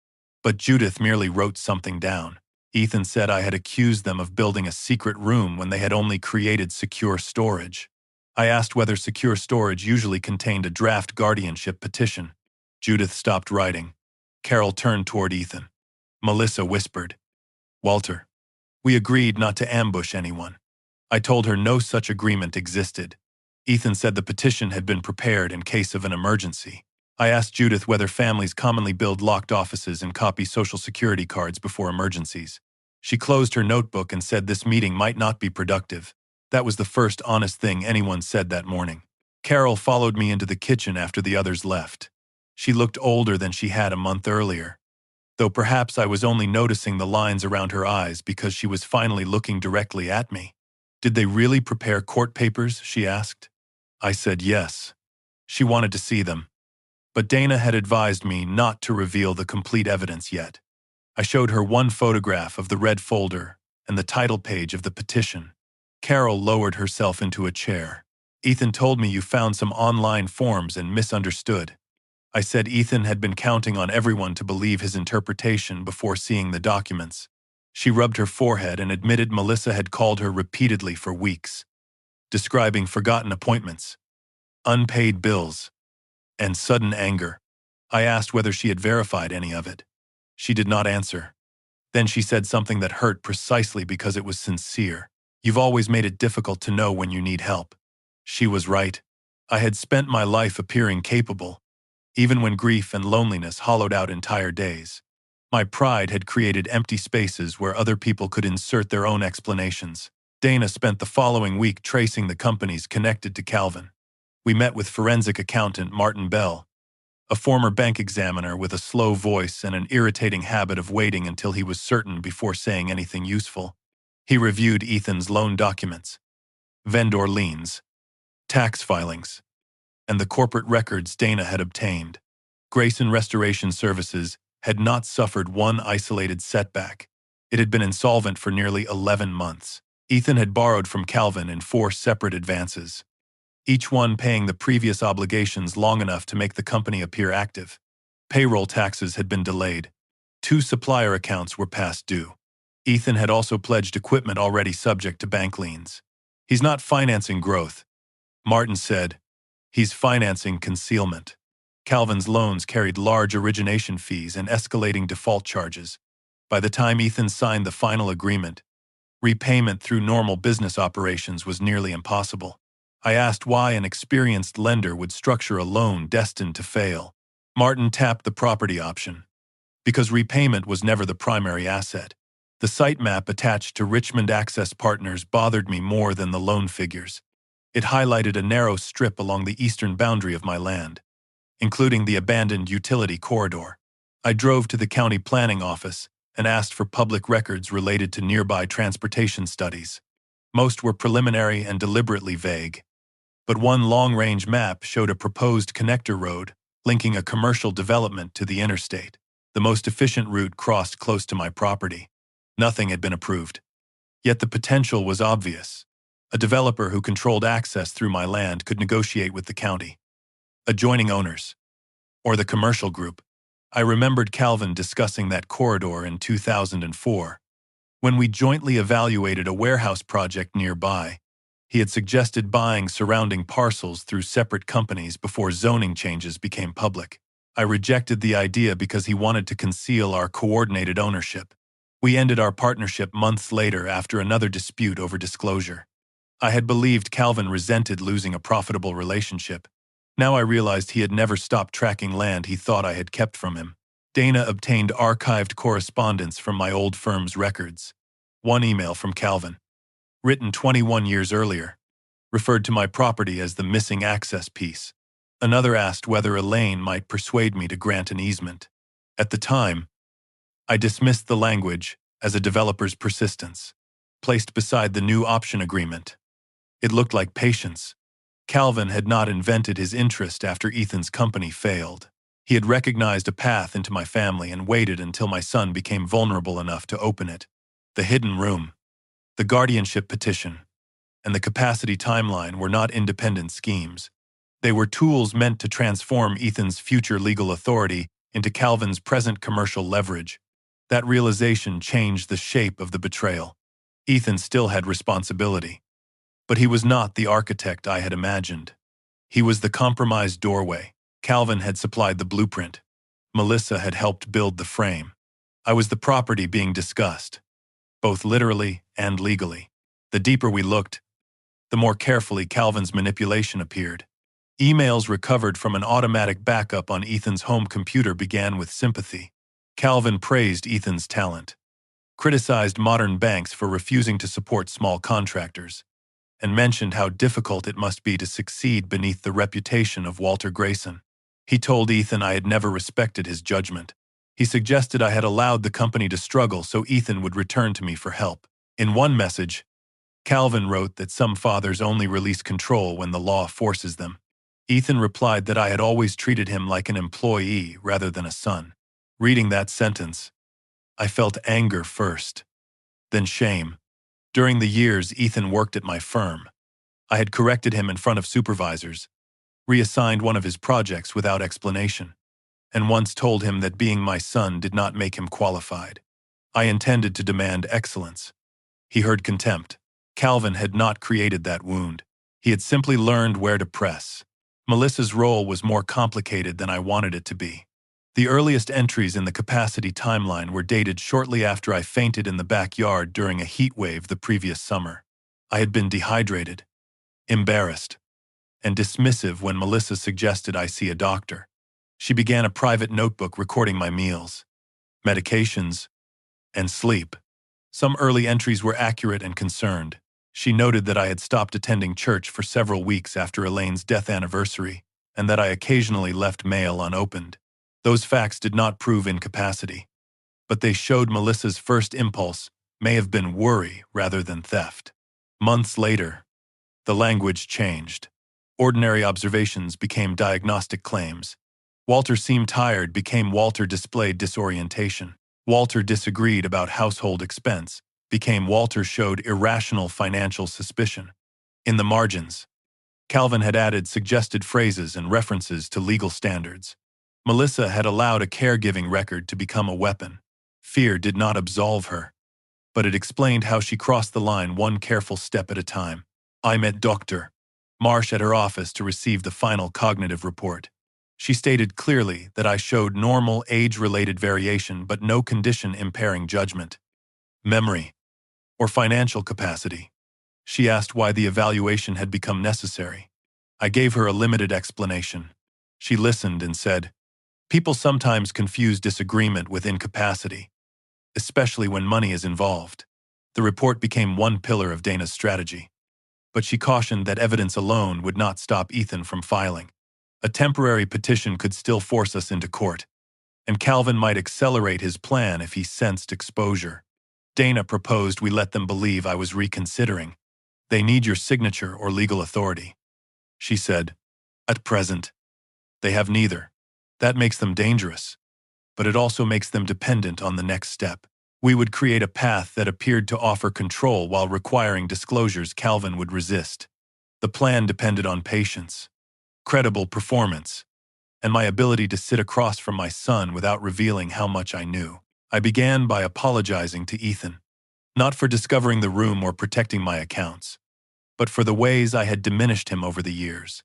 but Judith merely wrote something down. Ethan said I had accused them of building a secret room when they had only created secure storage. I asked whether secure storage usually contained a draft guardianship petition. Judith stopped writing. Carol turned toward Ethan. Melissa whispered, "Walter, we agreed not to ambush anyone." I told her no such agreement existed. Ethan said the petition had been prepared in case of an emergency. I asked Judith whether families commonly build locked offices and copy Social Security cards before emergencies. She closed her notebook and said this meeting might not be productive. That was the first honest thing anyone said that morning. Carol followed me into the kitchen after the others left. She looked older than she had a month earlier, though perhaps I was only noticing the lines around her eyes because she was finally looking directly at me. "Did they really prepare court papers?" she asked. I said yes. She wanted to see them, but Dana had advised me not to reveal the complete evidence yet. I showed her one photograph of the red folder and the title page of the petition. Carol lowered herself into a chair. "Ethan told me you found some online forms and misunderstood." I said Ethan had been counting on everyone to believe his interpretation before seeing the documents. She rubbed her forehead and admitted Melissa had called her repeatedly for weeks, describing forgotten appointments, unpaid bills, and sudden anger. I asked whether she had verified any of it. She did not answer. Then she said something that hurt precisely because it was sincere. "You've always made it difficult to know when you need help." She was right. I had spent my life appearing capable, even when grief and loneliness hollowed out entire days. My pride had created empty spaces where other people could insert their own explanations. Dana spent the following week tracing the companies connected to Calvin. We met with forensic accountant Martin Bell, a former bank examiner with a slow voice and an irritating habit of waiting until he was certain before saying anything useful. He reviewed Ethan's loan documents, vendor liens, tax filings, and the corporate records Dana had obtained. Grayson Restoration Services had not suffered one isolated setback. It had been insolvent for nearly 11 months. Ethan had borrowed from Calvin in 4 separate advances, each one paying the previous obligations long enough to make the company appear active. Payroll taxes had been delayed. 2 supplier accounts were past due. Ethan had also pledged equipment already subject to bank liens. "He's not financing growth," Martin said. "He's financing concealment." Calvin's loans carried large origination fees and escalating default charges. By the time Ethan signed the final agreement, repayment through normal business operations was nearly impossible. I asked why an experienced lender would structure a loan destined to fail. Martin tapped the property option, because repayment was never the primary asset. The site map attached to Richmond Access Partners bothered me more than the loan figures. It highlighted a narrow strip along the eastern boundary of my land, including the abandoned utility corridor. I drove to the county planning office and asked for public records related to nearby transportation studies. Most were preliminary and deliberately vague, but one long-range map showed a proposed connector road linking a commercial development to the interstate. The most efficient route crossed close to my property. Nothing had been approved. Yet the potential was obvious. A developer who controlled access through my land could negotiate with the county, adjoining owners, or the commercial group. I remembered Calvin discussing that corridor in 2004. When we jointly evaluated a warehouse project nearby, he had suggested buying surrounding parcels through separate companies before zoning changes became public. I rejected the idea because he wanted to conceal our coordinated ownership. We ended our partnership months later after another dispute over disclosure. I had believed Calvin resented losing a profitable relationship. Now I realized he had never stopped tracking land he thought I had kept from him. Dana obtained archived correspondence from my old firm's records. One email from Calvin, written 21 years earlier, referred to my property as the missing access piece. Another asked whether Elaine might persuade me to grant an easement. At the time, I dismissed the language as a developer's persistence, placed beside the new option agreement. It looked like patience. Calvin had not invented his interest after Ethan's company failed. He had recognized a path into my family and waited until my son became vulnerable enough to open it. The hidden room, the guardianship petition, and the capacity timeline were not independent schemes. They were tools meant to transform Ethan's future legal authority into Calvin's present commercial leverage. That realization changed the shape of the betrayal. Ethan still had responsibility, but he was not the architect I had imagined. He was the compromised doorway. Calvin had supplied the blueprint. Melissa had helped build the frame. I was the property being discussed, both literally and legally. The deeper we looked, the more carefully Calvin's manipulation appeared. Emails recovered from an automatic backup on Ethan's home computer began with sympathy. Calvin praised Ethan's talent, criticized modern banks for refusing to support small contractors, and mentioned how difficult it must be to succeed beneath the reputation of Walter Grayson. He told Ethan I had never respected his judgment. He suggested I had allowed the company to struggle so Ethan would return to me for help. In one message, Calvin wrote that some fathers only release control when the law forces them. Ethan replied that I had always treated him like an employee rather than a son. Reading that sentence, I felt anger first, then shame. During the years Ethan worked at my firm, I had corrected him in front of supervisors, reassigned one of his projects without explanation, and once told him that being my son did not make him qualified. I intended to demand excellence. He heard contempt. Calvin had not created that wound. He had simply learned where to press. Melissa's role was more complicated than I wanted it to be. The earliest entries in the capacity timeline were dated shortly after I fainted in the backyard during a heat wave the previous summer. I had been dehydrated, embarrassed, and dismissive when Melissa suggested I see a doctor. She began a private notebook recording my meals, medications, and sleep. Some early entries were accurate and concerned. She noted that I had stopped attending church for several weeks after Elaine's death anniversary, and that I occasionally left mail unopened. Those facts did not prove incapacity, but they showed Melissa's first impulse may have been worry rather than theft. Months later, the language changed. Ordinary observations became diagnostic claims. Walter seemed tired became Walter displayed disorientation. Walter disagreed about household expense became Walter showed irrational financial suspicion. In the margins, Calvin had added suggested phrases and references to legal standards. Melissa had allowed a caregiving record to become a weapon. Fear did not absolve her, but it explained how she crossed the line one careful step at a time. I met Dr. Marsh at her office to receive the final cognitive report. She stated clearly that I showed normal age-related variation but no condition impairing judgment, memory, or financial capacity. She asked why the evaluation had become necessary. I gave her a limited explanation. She listened and said, "People sometimes confuse disagreement with incapacity, especially when money is involved." The report became one pillar of Dana's strategy, but she cautioned that evidence alone would not stop Ethan from filing. A temporary petition could still force us into court, and Calvin might accelerate his plan if he sensed exposure. Dana proposed we let them believe I was reconsidering. They need your signature or legal authority. She said, "At present, they have neither. That makes them dangerous, but it also makes them dependent on the next step. We would create a path that appeared to offer control while requiring disclosures Calvin would resist. The plan depended on patience, credible performance, and my ability to sit across from my son without revealing how much I knew. I began by apologizing to Ethan, not for discovering the room or protecting my accounts, but for the ways I had diminished him over the years.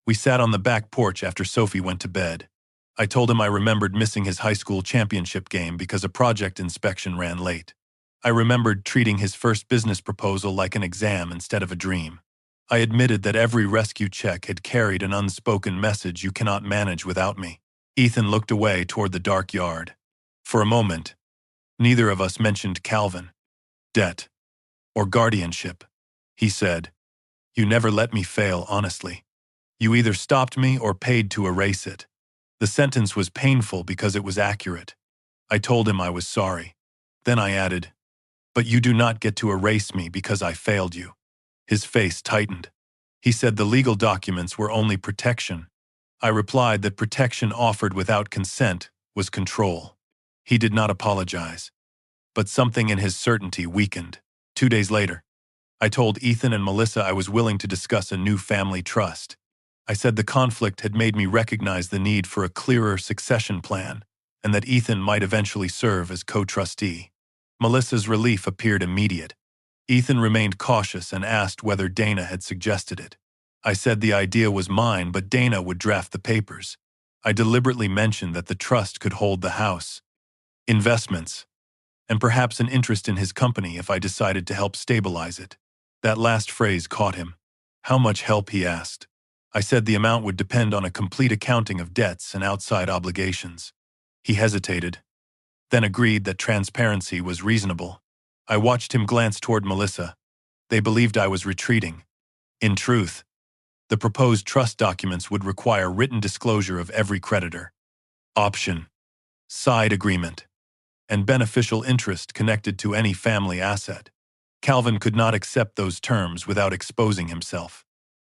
We sat on the back porch after Sophie went to bed. I told him I remembered missing his high school championship game because a project inspection ran late. I remembered treating his first business proposal like an exam instead of a dream. I admitted that every rescue check had carried an unspoken message you cannot manage without me. Ethan looked away toward the dark yard. For a moment, neither of us mentioned Calvin, debt, or guardianship. He said, "You never let me fail honestly. You either stopped me or paid to erase it." The sentence was painful because it was accurate. I told him I was sorry. Then I added, "But you do not get to erase me because I failed you." His face tightened. He said the legal documents were only protection. I replied that protection offered without consent was control. He did not apologize, but something in his certainty weakened. 2 days later, I told Ethan and Melissa I was willing to discuss a new family trust. I said the conflict had made me recognize the need for a clearer succession plan, and that Ethan might eventually serve as co-trustee. Melissa's relief appeared immediate. Ethan remained cautious and asked whether Dana had suggested it. I said the idea was mine, but Dana would draft the papers. I deliberately mentioned that the trust could hold the house, investments, and perhaps an interest in his company if I decided to help stabilize it. That last phrase caught him. How much help, he asked. I said the amount would depend on a complete accounting of debts and outside obligations. He hesitated, then agreed that transparency was reasonable. I watched him glance toward Melissa. They believed I was retreating. In truth, the proposed trust documents would require written disclosure of every creditor, option, side agreement, and beneficial interest connected to any family asset. Calvin could not accept those terms without exposing himself.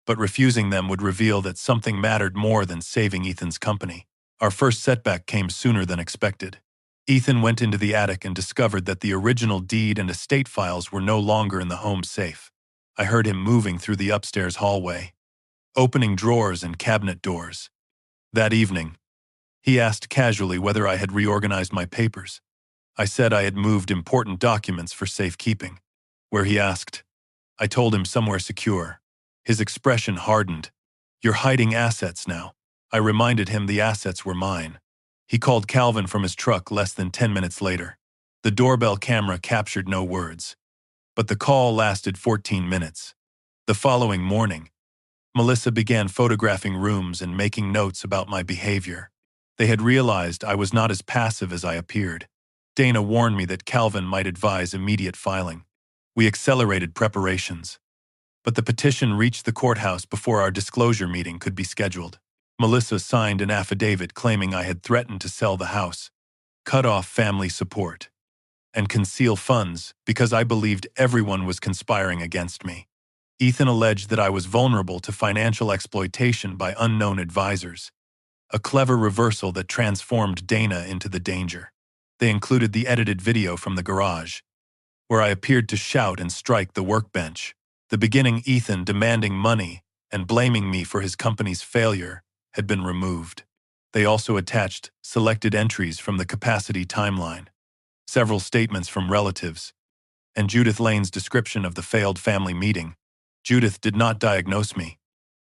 But refusing them would reveal that something mattered more than saving Ethan's company. Our first setback came sooner than expected. Ethan went into the attic and discovered that the original deed and estate files were no longer in the home safe. I heard him moving through the upstairs hallway, opening drawers and cabinet doors. That evening, he asked casually whether I had reorganized my papers. I said I had moved important documents for safekeeping. Where, he asked. I told him somewhere secure. His expression hardened. You're hiding assets now. I reminded him the assets were mine. He called Calvin from his truck less than 10 minutes later. The doorbell camera captured no words, but the call lasted 14 minutes. The following morning, Melissa began photographing rooms and making notes about my behavior. They had realized I was not as passive as I appeared. Dana warned me that Calvin might advise immediate filing. We accelerated preparations. But the petition reached the courthouse before our disclosure meeting could be scheduled. Melissa signed an affidavit claiming I had threatened to sell the house, cut off family support, and conceal funds because I believed everyone was conspiring against me. Ethan alleged that I was vulnerable to financial exploitation by unknown advisors, a clever reversal that transformed Dana into the danger. They included the edited video from the garage, where I appeared to shout and strike the workbench. The beginning, Ethan demanding money and blaming me for his company's failure, had been removed. They also attached selected entries from the capacity timeline, several statements from relatives, and Judith Lane's description of the failed family meeting. Judith did not diagnose me,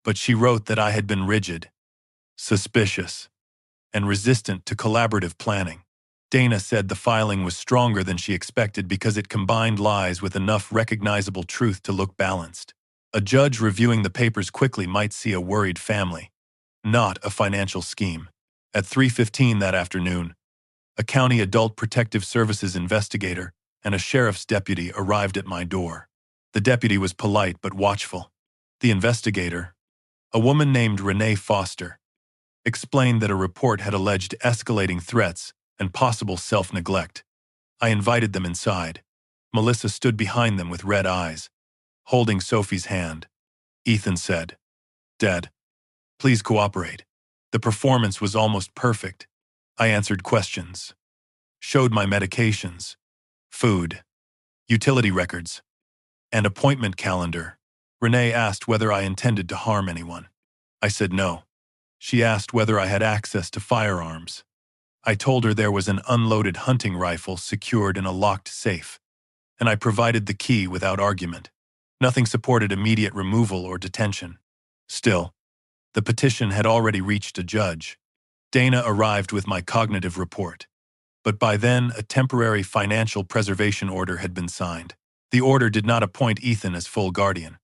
but she wrote that I had been rigid, suspicious, and resistant to collaborative planning. Dana said the filing was stronger than she expected because it combined lies with enough recognizable truth to look balanced. A judge reviewing the papers quickly might see a worried family, not a financial scheme. At 3:15 that afternoon, a county adult protective services investigator and a sheriff's deputy arrived at my door. The deputy was polite but watchful. The investigator, a woman named Renee Foster, explained that a report had alleged escalating threats and possible self-neglect. I invited them inside. Melissa stood behind them with red eyes, holding Sophie's hand. Ethan said, "Dad, please cooperate." The performance was almost perfect. I answered questions, showed my medications, food, utility records, and appointment calendar. Renee asked whether I intended to harm anyone. I said no. She asked whether I had access to firearms. I told her there was an unloaded hunting rifle secured in a locked safe, and I provided the key without argument. Nothing supported immediate removal or detention. Still, the petition had already reached a judge. Dana arrived with my cognitive report, but by then a temporary financial preservation order had been signed. The order did not appoint Ethan as full guardian,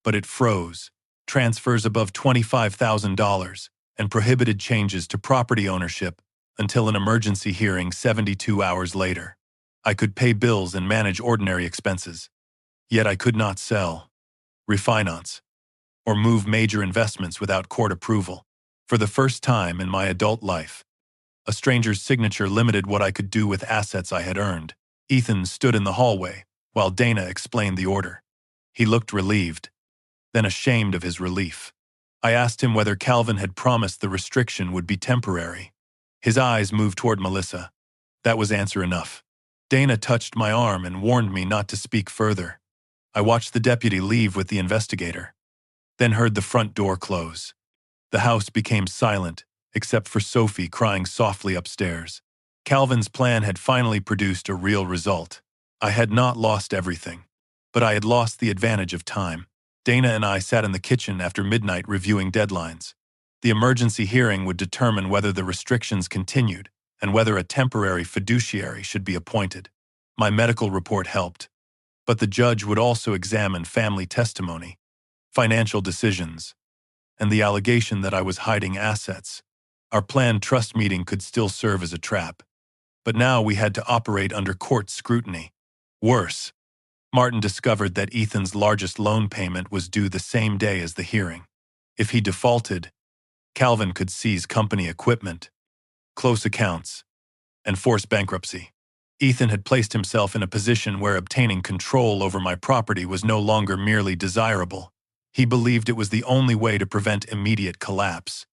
but it froze transfers above $25,000 and prohibited changes to property ownership until an emergency hearing 72 hours later. I could pay bills and manage ordinary expenses, yet I could not sell, refinance, or move major investments without court approval. For the first time in my adult life, a stranger's signature limited what I could do with assets I had earned. Ethan stood in the hallway while Dana explained the order. He looked relieved, then ashamed of his relief. I asked him whether Calvin had promised the restriction would be temporary. His eyes moved toward Melissa. That was answer enough. Dana touched my arm and warned me not to speak further. I watched the deputy leave with the investigator, then heard the front door close. The house became silent, except for Sophie crying softly upstairs. Calvin's plan had finally produced a real result. I had not lost everything, but I had lost the advantage of time. Dana and I sat in the kitchen after midnight reviewing deadlines. The emergency hearing would determine whether the restrictions continued and whether a temporary fiduciary should be appointed. My medical report helped, but the judge would also examine family testimony, financial decisions, and the allegation that I was hiding assets. Our planned trust meeting could still serve as a trap, but now we had to operate under court scrutiny. Worse, Martin discovered that Ethan's largest loan payment was due the same day as the hearing. If he defaulted, Calvin could seize company equipment, close accounts, and force bankruptcy. Ethan had placed himself in a position where obtaining control over my property was no longer merely desirable. He believed it was the only way to prevent immediate collapse.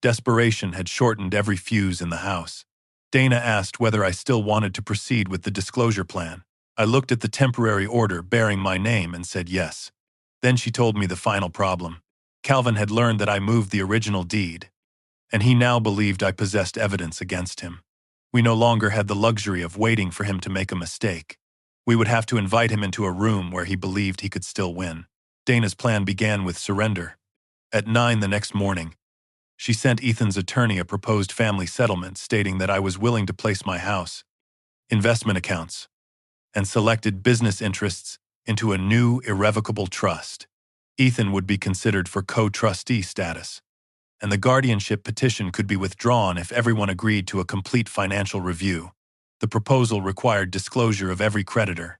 Desperation had shortened every fuse in the house. Dana asked whether I still wanted to proceed with the disclosure plan. I looked at the temporary order bearing my name and said yes. Then she told me the final problem. Calvin had learned that I moved the original deed, and he now believed I possessed evidence against him. We no longer had the luxury of waiting for him to make a mistake. We would have to invite him into a room where he believed he could still win. Dana's plan began with surrender. At 9 the next morning, she sent Ethan's attorney a proposed family settlement stating that I was willing to place my house, investment accounts, and selected business interests into a new irrevocable trust. Ethan would be considered for co-trustee status, and the guardianship petition could be withdrawn if everyone agreed to a complete financial review. The proposal required disclosure of every creditor,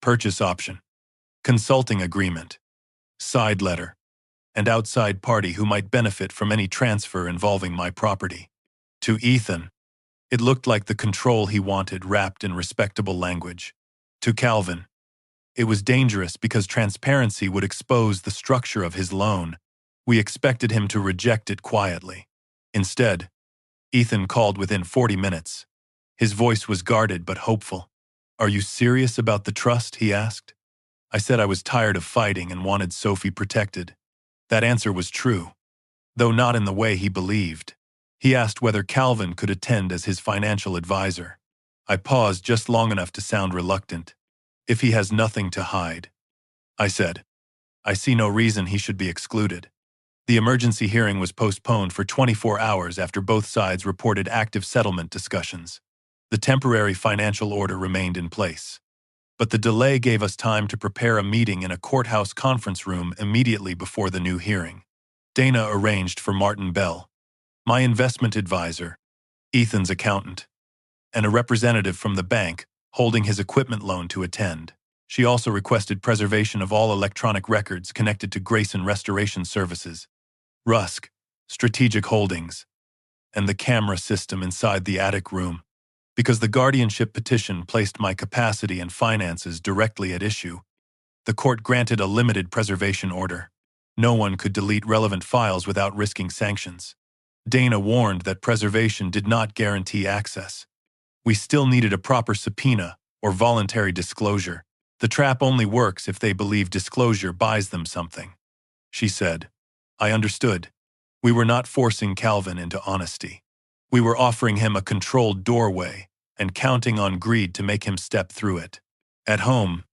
purchase option, consulting agreement, side letter, and outside party who might benefit from any transfer involving my property. To Ethan, it looked like the control he wanted wrapped in respectable language. To Calvin, it was dangerous because transparency would expose the structure of his loan. We expected him to reject it quietly. Instead, Ethan called within 40 minutes. His voice was guarded but hopeful. "Are you serious about the trust?" he asked. I said I was tired of fighting and wanted Sophie protected. That answer was true, though not in the way he believed. He asked whether Calvin could attend as his financial advisor. I paused just long enough to sound reluctant. "If he has nothing to hide," I said, "I see no reason he should be excluded." The emergency hearing was postponed for 24 hours after both sides reported active settlement discussions. The temporary financial order remained in place, but the delay gave us time to prepare a meeting in a courthouse conference room immediately before the new hearing. Dana arranged for Martin Bell, my investment advisor, Ethan's accountant, and a representative from the bank holding his equipment loan to attend. She also requested preservation of all electronic records connected to Grayson Restoration Services, Rusk, Strategic Holdings, and the camera system inside the attic room. Because the guardianship petition placed my capacity and finances directly at issue, the court granted a limited preservation order. No one could delete relevant files without risking sanctions. Dana warned that preservation did not guarantee access. We still needed a proper subpoena or voluntary disclosure. The trap only works if they believe disclosure buys them something, she said. I understood. We were not forcing Calvin into honesty. We were offering him a controlled doorway and counting on greed to make him step through it. At home,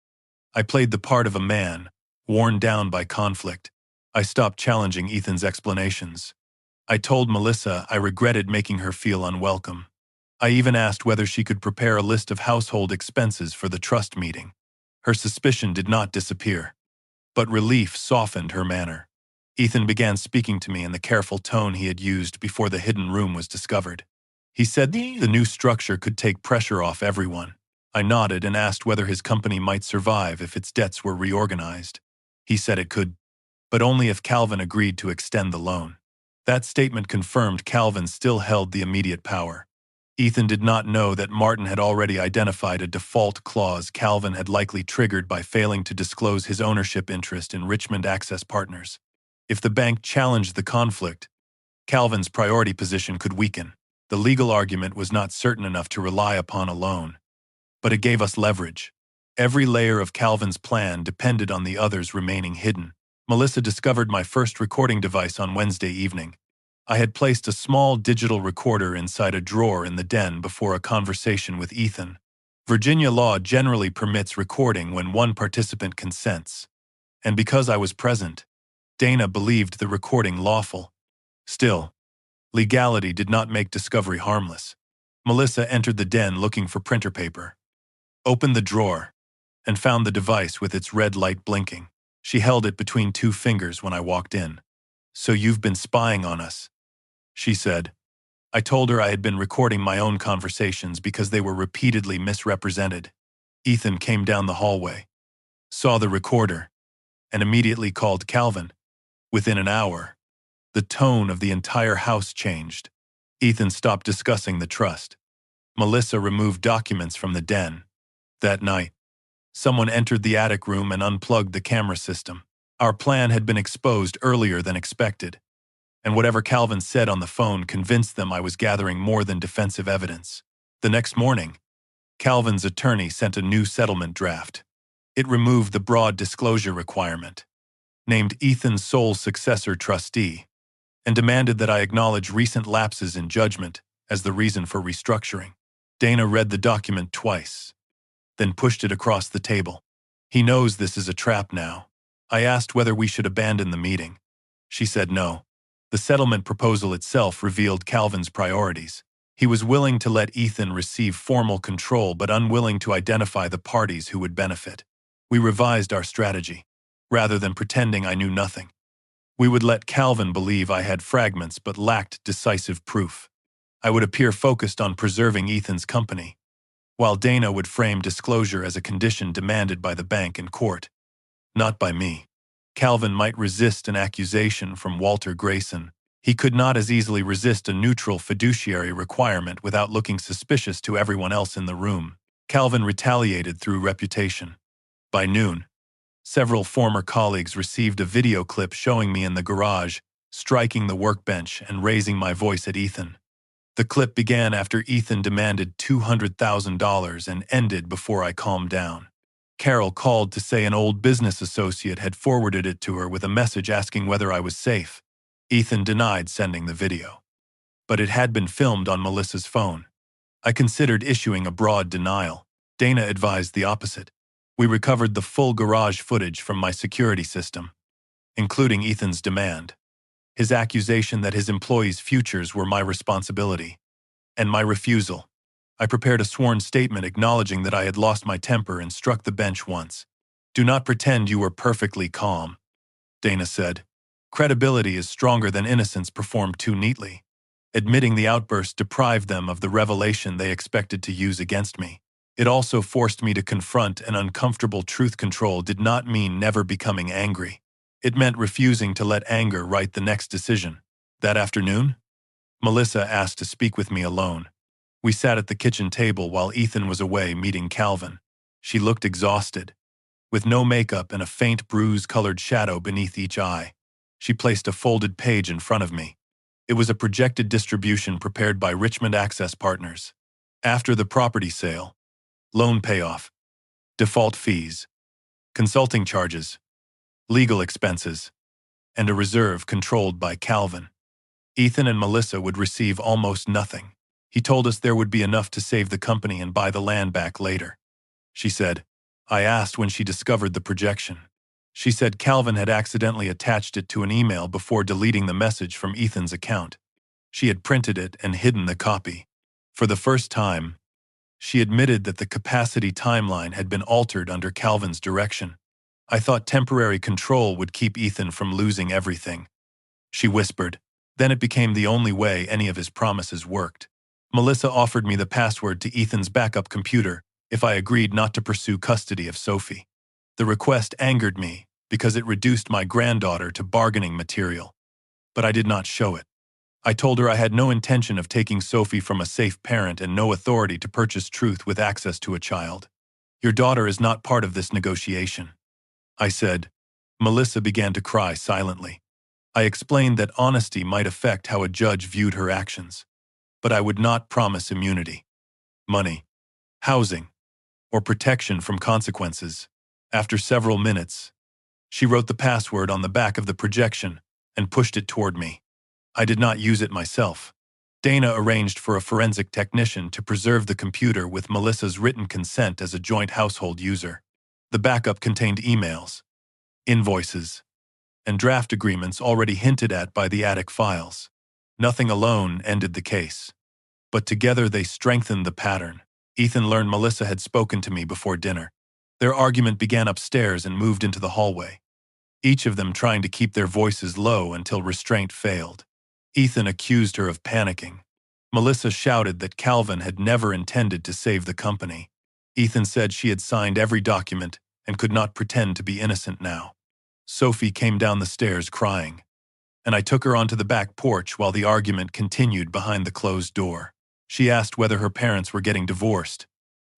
I played the part of a man, worn down by conflict. I stopped challenging Ethan's explanations. I told Melissa I regretted making her feel unwelcome. I even asked whether she could prepare a list of household expenses for the trust meeting. Her suspicion did not disappear, but relief softened her manner. Ethan began speaking to me in the careful tone he had used before the hidden room was discovered. He said the new structure could take pressure off everyone. I nodded and asked whether his company might survive if its debts were reorganized. He said it could, but only if Calvin agreed to extend the loan. That statement confirmed Calvin still held the immediate power. Ethan did not know that Martin had already identified a default clause Calvin had likely triggered by failing to disclose his ownership interest in Richmond Access Partners. If the bank challenged the conflict, Calvin's priority position could weaken. The legal argument was not certain enough to rely upon alone, but it gave us leverage. Every layer of Calvin's plan depended on the others remaining hidden. Melissa discovered my first recording device on Wednesday evening. I had placed a small digital recorder inside a drawer in the den before a conversation with Ethan. Virginia law generally permits recording when one participant consents, and because I was present, Dana believed the recording lawful. Still, legality did not make discovery harmless. Melissa entered the den looking for printer paper, opened the drawer, and found the device with its red light blinking. She held it between two fingers when I walked in. "So you've been spying on us," she said. I told her I had been recording my own conversations because they were repeatedly misrepresented. Ethan came down the hallway, saw the recorder, and immediately called Calvin. Within an hour, the tone of the entire house changed. Ethan stopped discussing the trust. Melissa removed documents from the den. That night, someone entered the attic room and unplugged the camera system. Our plan had been exposed earlier than expected, and whatever Calvin said on the phone convinced them I was gathering more than defensive evidence. The next morning, Calvin's attorney sent a new settlement draft. It removed the broad disclosure requirement, named Ethan's sole successor trustee, and demanded that I acknowledge recent lapses in judgment as the reason for restructuring. Dana read the document twice, then pushed it across the table. "He knows this is a trap now." I asked whether we should abandon the meeting. She said no. The settlement proposal itself revealed Calvin's priorities. He was willing to let Ethan receive formal control but unwilling to identify the parties who would benefit. We revised our strategy. Rather than pretending I knew nothing, we would let Calvin believe I had fragments but lacked decisive proof. I would appear focused on preserving Ethan's company, while Dana would frame disclosure as a condition demanded by the bank and court, not by me. Calvin might resist an accusation from Walter Grayson. He could not as easily resist a neutral fiduciary requirement without looking suspicious to everyone else in the room. Calvin retaliated through reputation. By noon, several former colleagues received a video clip showing me in the garage, striking the workbench and raising my voice at Ethan. The clip began after Ethan demanded $200,000 and ended before I calmed down. Carol called to say an old business associate had forwarded it to her with a message asking whether I was safe. Ethan denied sending the video, but it had been filmed on Melissa's phone. I considered issuing a broad denial. Dana advised the opposite. We recovered the full garage footage from my security system, including Ethan's demand, his accusation that his employees' futures were my responsibility, and my refusal. I prepared a sworn statement acknowledging that I had lost my temper and struck the bench once. "Do not pretend you were perfectly calm," Dana said. "Credibility is stronger than innocence performed too neatly." Admitting the outburst deprived them of the revelation they expected to use against me. It also forced me to confront an uncomfortable truth. Control did not mean never becoming angry. It meant refusing to let anger write the next decision. That afternoon, Melissa asked to speak with me alone. We sat at the kitchen table while Ethan was away meeting Calvin. She looked exhausted, with no makeup and a faint bruise-colored shadow beneath each eye. She placed a folded page in front of me. It was a projected distribution prepared by Richmond Access Partners. After the property sale, loan payoff, default fees, consulting charges, legal expenses, and a reserve controlled by Calvin, Ethan and Melissa would receive almost nothing. He told us there would be enough to save the company and buy the land back later. She said. I asked when she discovered the projection. She said Calvin had accidentally attached it to an email before deleting the message from Ethan's account. She had printed it and hidden the copy. For the first time, she admitted that the capacity timeline had been altered under Calvin's direction. I thought temporary control would keep Ethan from losing everything. She whispered. Then it became the only way any of his promises worked. Melissa offered me the password to Ethan's backup computer if I agreed not to pursue custody of Sophie. The request angered me because it reduced my granddaughter to bargaining material, but I did not show it. I told her I had no intention of taking Sophie from a safe parent and no authority to purchase truth with access to a child. Your daughter is not part of this negotiation, I said. Melissa began to cry silently. I explained that honesty might affect how a judge viewed her actions, but I would not promise immunity. Money, housing, or protection from consequences. After several minutes, she wrote the password on the back of the projection and pushed it toward me. I did not use it myself. Dana arranged for a forensic technician to preserve the computer with Melissa's written consent as a joint household user. The backup contained emails, invoices, and draft agreements already hinted at by the attic files. Nothing alone ended the case, but together they strengthened the pattern. Ethan learned Melissa had spoken to me before dinner. Their argument began upstairs and moved into the hallway, each of them trying to keep their voices low until restraint failed. Ethan accused her of panicking. Melissa shouted that Calvin had never intended to save the company. Ethan said she had signed every document and could not pretend to be innocent now. Sophie came down the stairs crying, and I took her onto the back porch while the argument continued behind the closed door. She asked whether her parents were getting divorced.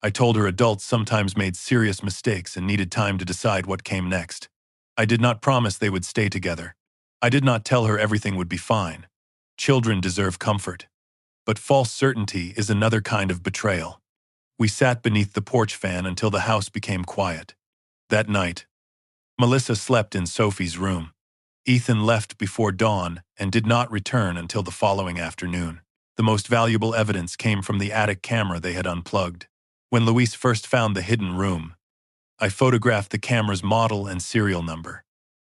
I told her adults sometimes made serious mistakes and needed time to decide what came next. I did not promise they would stay together. I did not tell her everything would be fine. Children deserve comfort. But false certainty is another kind of betrayal. We sat beneath the porch fan until the house became quiet. That night, Melissa slept in Sophie's room. Ethan left before dawn and did not return until the following afternoon. The most valuable evidence came from the attic camera they had unplugged. When Luis first found the hidden room, I photographed the camera's model and serial number.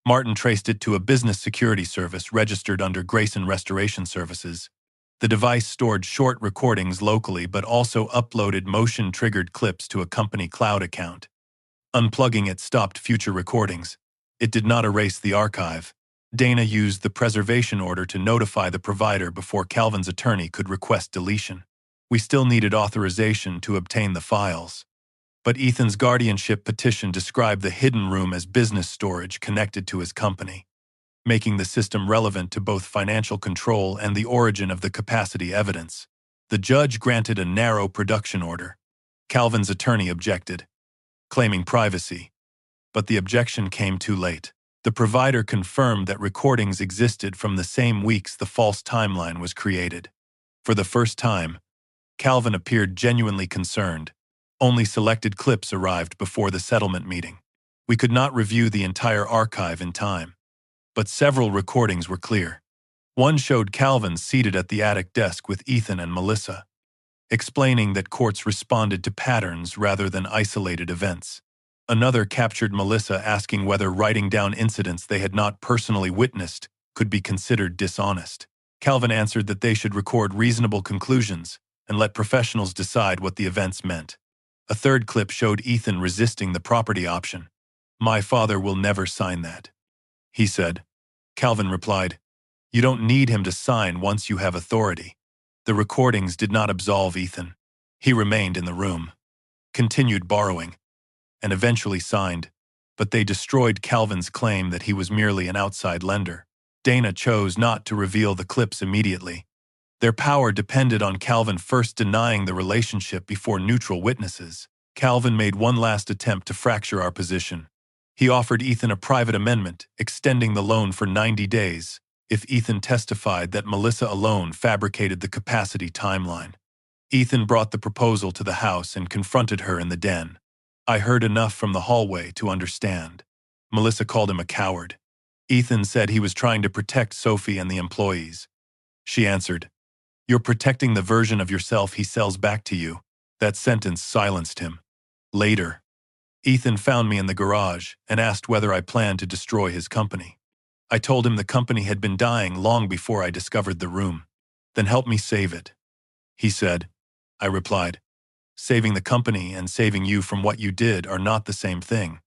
Martin traced it to a business security service registered under Grayson Restoration Services. The device stored short recordings locally but also uploaded motion-triggered clips to a company cloud account. Unplugging it stopped future recordings. It did not erase the archive. Dana used the preservation order to notify the provider before Calvin's attorney could request deletion. We still needed authorization to obtain the files. But Ethan's guardianship petition described the hidden room as business storage connected to his company, making the system relevant to both financial control and the origin of the capacity evidence. The judge granted a narrow production order. Calvin's attorney objected, claiming privacy, but the objection came too late. The provider confirmed that recordings existed from the same weeks the false timeline was created. For the first time, Calvin appeared genuinely concerned. Only selected clips arrived before the settlement meeting. We could not review the entire archive in time, but several recordings were clear. One showed Calvin seated at the attic desk with Ethan and Melissa, explaining that courts responded to patterns rather than isolated events. Another captured Melissa asking whether writing down incidents they had not personally witnessed could be considered dishonest. Calvin answered that they should record reasonable conclusions and let professionals decide what the events meant. A third clip showed Ethan resisting the property option. "My father will never sign that," he said. Calvin replied, "You don't need him to sign once you have authority." The recordings did not absolve Ethan. He remained in the room, continued borrowing, and eventually signed, but they destroyed Calvin's claim that he was merely an outside lender. Dana chose not to reveal the clips immediately. Their power depended on Calvin first denying the relationship before neutral witnesses. Calvin made one last attempt to fracture our position. He offered Ethan a private amendment, extending the loan for 90 days, if Ethan testified that Melissa alone fabricated the capacity timeline. Ethan brought the proposal to the house and confronted her in the den. I heard enough from the hallway to understand. Melissa called him a coward. Ethan said he was trying to protect Sophie and the employees. She answered, "You're protecting the version of yourself he sells back to you." That sentence silenced him. Later, Ethan found me in the garage and asked whether I planned to destroy his company. I told him the company had been dying long before I discovered the room. "Then help me save it," he said. I replied, "Saving the company and saving you from what you did are not the same thing."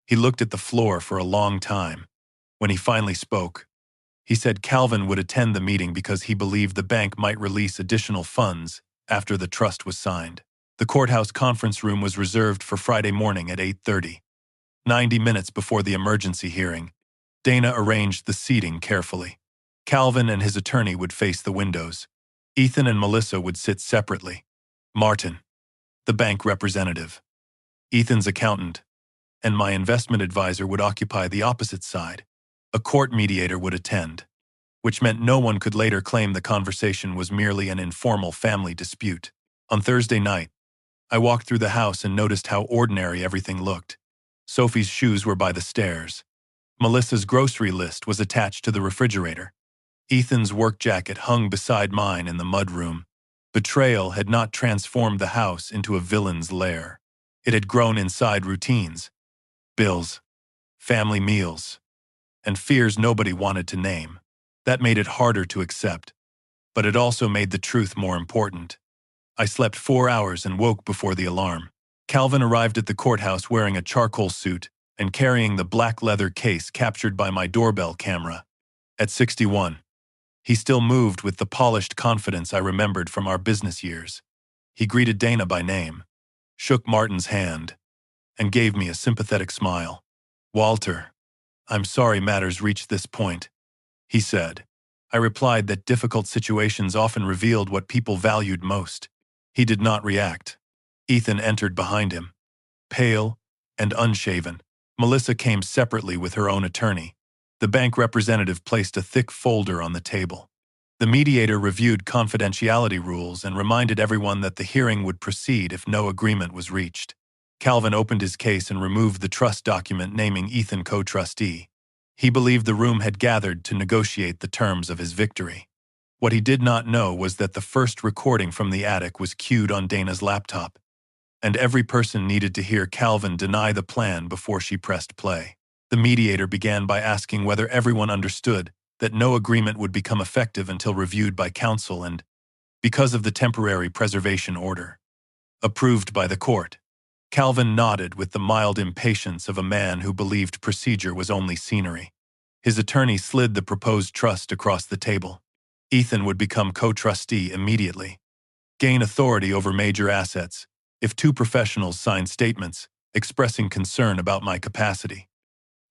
He looked at the floor for a long time. When he finally spoke, he said Calvin would attend the meeting because he believed the bank might release additional funds after the trust was signed. The courthouse conference room was reserved for Friday morning at 8:30. 90 minutes before the emergency hearing, Dana arranged the seating carefully. Calvin and his attorney would face the windows. Ethan and Melissa would sit separately. Martin, the bank representative, Ethan's accountant, and my investment advisor would occupy the opposite side. A court mediator would attend, which meant no one could later claim the conversation was merely an informal family dispute. On Thursday night, I walked through the house and noticed how ordinary everything looked. Sophie's shoes were by the stairs. Melissa's grocery list was attached to the refrigerator. Ethan's work jacket hung beside mine in the mudroom. Betrayal had not transformed the house into a villain's lair. It had grown inside routines, bills, family meals, and fears nobody wanted to name. That made it harder to accept, but it also made the truth more important. I slept 4 hours and woke before the alarm. Calvin arrived at the courthouse wearing a charcoal suit and carrying the black leather case captured by my doorbell camera. At 61, he still moved with the polished confidence I remembered from our business years. He greeted Dana by name, shook Martin's hand, and gave me a sympathetic smile. "Walter, I'm sorry matters reached this point," he said. I replied that difficult situations often revealed what people valued most. He did not react. Ethan entered behind him, pale and unshaven. Melissa came separately with her own attorney. The bank representative placed a thick folder on the table. The mediator reviewed confidentiality rules and reminded everyone that the hearing would proceed if no agreement was reached. Calvin opened his case and removed the trust document naming Ethan co-trustee. He believed the room had gathered to negotiate the terms of his victory. What he did not know was that the first recording from the attic was queued on Dana's laptop, and every person needed to hear Calvin deny the plan before she pressed play. The mediator began by asking whether everyone understood that no agreement would become effective until reviewed by counsel and, because of the temporary preservation order, approved by the court. Calvin nodded with the mild impatience of a man who believed procedure was only scenery. His attorney slid the proposed trust across the table. Ethan would become co-trustee immediately, gain authority over major assets, if 2 professionals signed statements expressing concern about my capacity,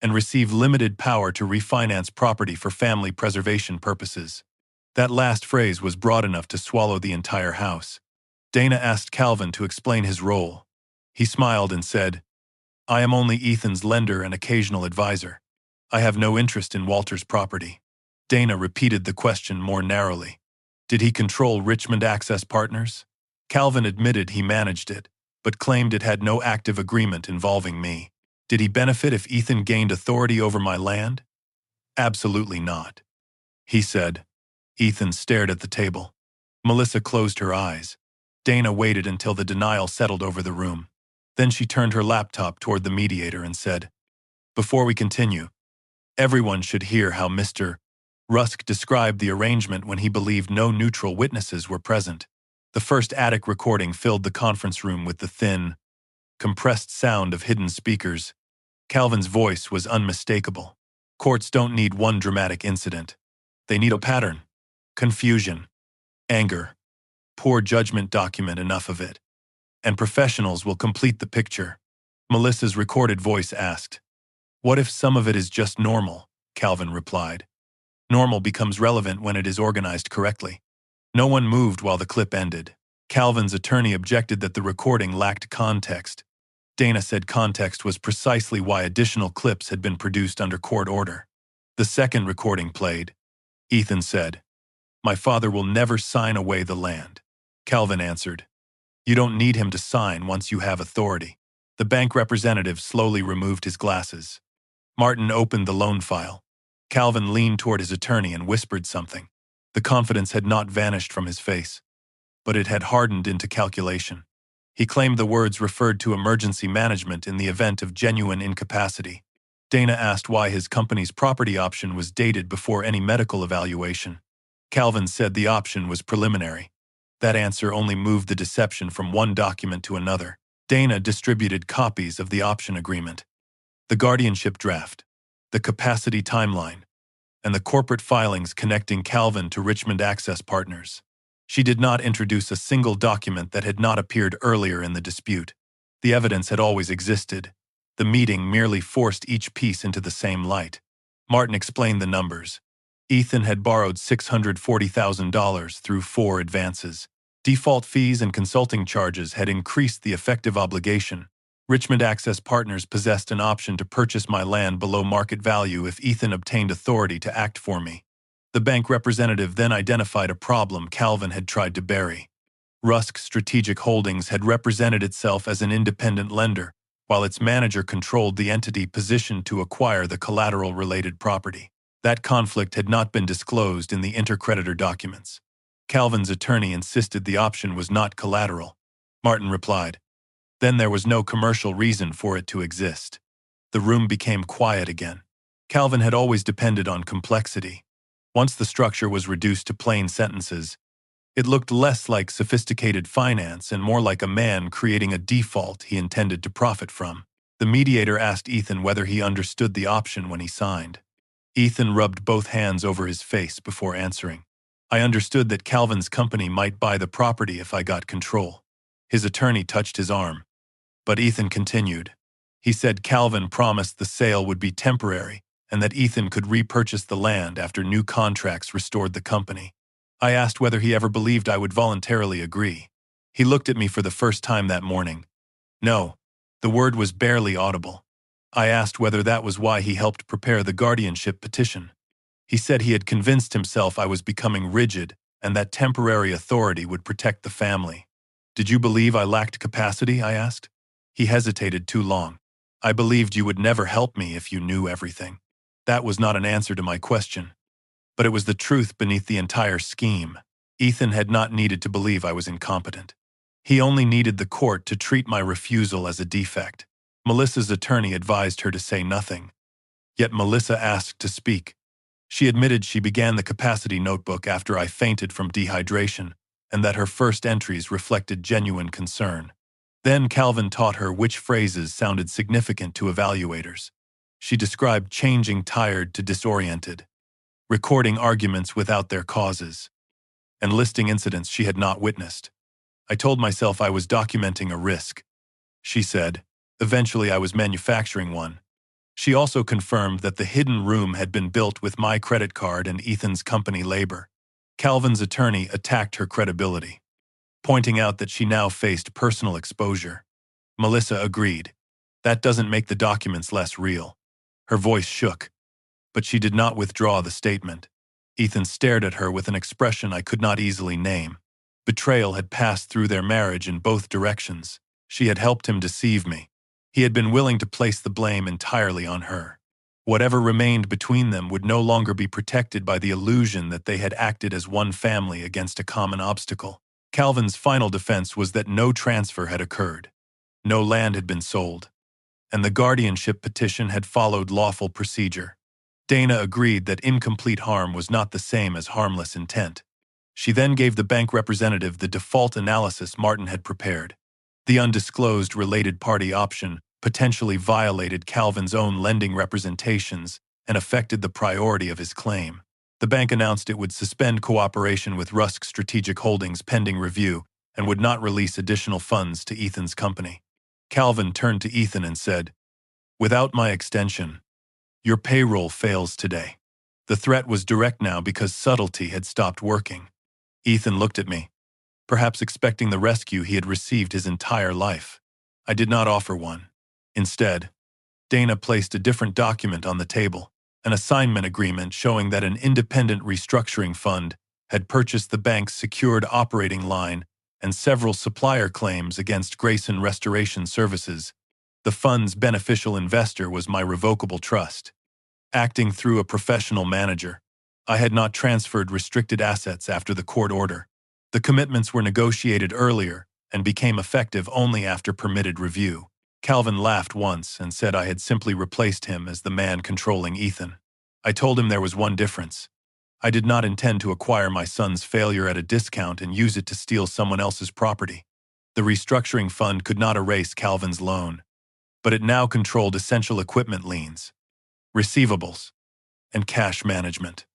and receive limited power to refinance property for family preservation purposes. That last phrase was broad enough to swallow the entire house. Dana asked Calvin to explain his role. He smiled and said, "I am only Ethan's lender and occasional advisor. I have no interest in Walter's property." Dana repeated the question more narrowly. Did he control Richmond Access Partners? Calvin admitted he managed it, but claimed it had no active agreement involving me. Did he benefit if Ethan gained authority over my land? Absolutely not, he said. Ethan stared at the table. Melissa closed her eyes. Dana waited until the denial settled over the room. Then she turned her laptop toward the mediator and said, "Before we continue, everyone should hear how Mr. Rusk described the arrangement when he believed no neutral witnesses were present." The first attic recording filled the conference room with the thin, compressed sound of hidden speakers. Calvin's voice was unmistakable. Courts don't need one dramatic incident. They need a pattern. Confusion, anger, poor judgment. Document enough of it, and professionals will complete the picture. Melissa's recorded voice asked, "What if some of it is just normal?" Calvin replied. "Normal becomes relevant when it is organized correctly." No one moved while the clip ended. Calvin's attorney objected that the recording lacked context. Dana said context was precisely why additional clips had been produced under court order. The second recording played. Ethan said, "My father will never sign away the land." Calvin answered, "You don't need him to sign once you have authority." The bank representative slowly removed his glasses. Martin opened the loan file. Calvin leaned toward his attorney and whispered something. The confidence had not vanished from his face, but it had hardened into calculation. He claimed the words referred to emergency management in the event of genuine incapacity. Dana asked why his company's property option was dated before any medical evaluation. Calvin said the option was preliminary. That answer only moved the deception from one document to another. Dana distributed copies of the option agreement, the guardianship draft, the capacity timeline, and the corporate filings connecting Calvin to Richmond Access Partners. She did not introduce a single document that had not appeared earlier in the dispute. The evidence had always existed. The meeting merely forced each piece into the same light. Martin explained the numbers. Ethan had borrowed $640,000 through 4 advances. Default fees and consulting charges had increased the effective obligation. Richmond Access Partners possessed an option to purchase my land below market value if Ethan obtained authority to act for me. The bank representative then identified a problem Calvin had tried to bury. Rusk Strategic Holdings had represented itself as an independent lender, while its manager controlled the entity positioned to acquire the collateral-related property. That conflict had not been disclosed in the intercreditor documents. Calvin's attorney insisted the option was not collateral. Martin replied, "Then there was no commercial reason for it to exist." The room became quiet again. Calvin had always depended on complexity. Once the structure was reduced to plain sentences, it looked less like sophisticated finance and more like a man creating a default he intended to profit from. The mediator asked Ethan whether he understood the option when he signed. Ethan rubbed both hands over his face before answering. "I understood that Calvin's company might buy the property if I got control." His attorney touched his arm. But Ethan continued. He said Calvin promised the sale would be temporary and that Ethan could repurchase the land after new contracts restored the company. I asked whether he ever believed I would voluntarily agree. He looked at me for the first time that morning. No, the word was barely audible. I asked whether that was why he helped prepare the guardianship petition. He said he had convinced himself I was becoming rigid and that temporary authority would protect the family. "Did you believe I lacked capacity?" I asked. He hesitated too long. "I believed you would never help me if you knew everything." That was not an answer to my question, but it was the truth beneath the entire scheme. Ethan had not needed to believe I was incompetent. He only needed the court to treat my refusal as a defect. Melissa's attorney advised her to say nothing. Yet Melissa asked to speak. She admitted she began the capacity notebook after I fainted from dehydration, and that her first entries reflected genuine concern. Then Calvin taught her which phrases sounded significant to evaluators. She described changing tired to disoriented, recording arguments without their causes, and listing incidents she had not witnessed. I told myself I was documenting a risk. She said, eventually I was manufacturing one. She also confirmed that the hidden room had been built with my credit card and Ethan's company labor. Calvin's attorney attacked her credibility, pointing out that she now faced personal exposure. Melissa agreed. "That doesn't make the documents less real." Her voice shook, but she did not withdraw the statement. Ethan stared at her with an expression I could not easily name. Betrayal had passed through their marriage in both directions. She had helped him deceive me. He had been willing to place the blame entirely on her. Whatever remained between them would no longer be protected by the illusion that they had acted as one family against a common obstacle. Calvin's final defense was that no transfer had occurred. No land had been sold, and the guardianship petition had followed lawful procedure. Dana agreed that incomplete harm was not the same as harmless intent. She then gave the bank representative the default analysis Martin had prepared. The undisclosed related party option potentially violated Calvin's own lending representations and affected the priority of his claim. The bank announced it would suspend cooperation with Rusk Strategic Holdings pending review and would not release additional funds to Ethan's company. Calvin turned to Ethan and said, "Without my extension, your payroll fails today." The threat was direct now because subtlety had stopped working. Ethan looked at me, perhaps expecting the rescue he had received his entire life. I did not offer one. Instead, Dana placed a different document on the table, an assignment agreement showing that an independent restructuring fund had purchased the bank's secured operating line and several supplier claims against Grayson Restoration Services. The fund's beneficial investor was my revocable trust. Acting through a professional manager, I had not transferred restricted assets after the court order. The commitments were negotiated earlier and became effective only after permitted review. Calvin laughed once and said I had simply replaced him as the man controlling Ethan. I told him there was one difference. I did not intend to acquire my son's failure at a discount and use it to steal someone else's property. The restructuring fund could not erase Calvin's loan, but it now controlled essential equipment liens, receivables, and cash management.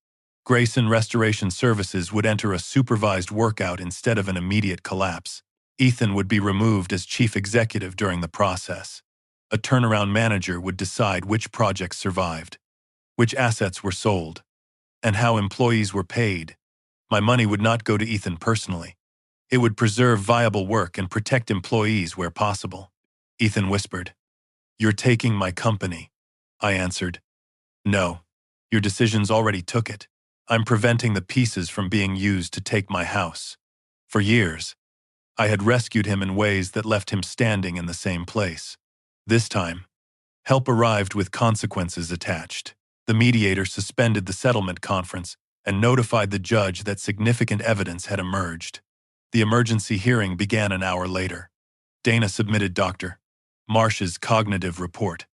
Grayson Restoration Services would enter a supervised workout instead of an immediate collapse. Ethan would be removed as chief executive during the process. A turnaround manager would decide which projects survived, which assets were sold, and how employees were paid. My money would not go to Ethan personally. It would preserve viable work and protect employees where possible. Ethan whispered, "You're taking my company." I answered, "No, your decisions already took it. I'm preventing the pieces from being used to take my house." For years, I had rescued him in ways that left him standing in the same place. This time, help arrived with consequences attached. The mediator suspended the settlement conference and notified the judge that significant evidence had emerged. The emergency hearing began an hour later. Dana submitted Dr. Marsh's cognitive report,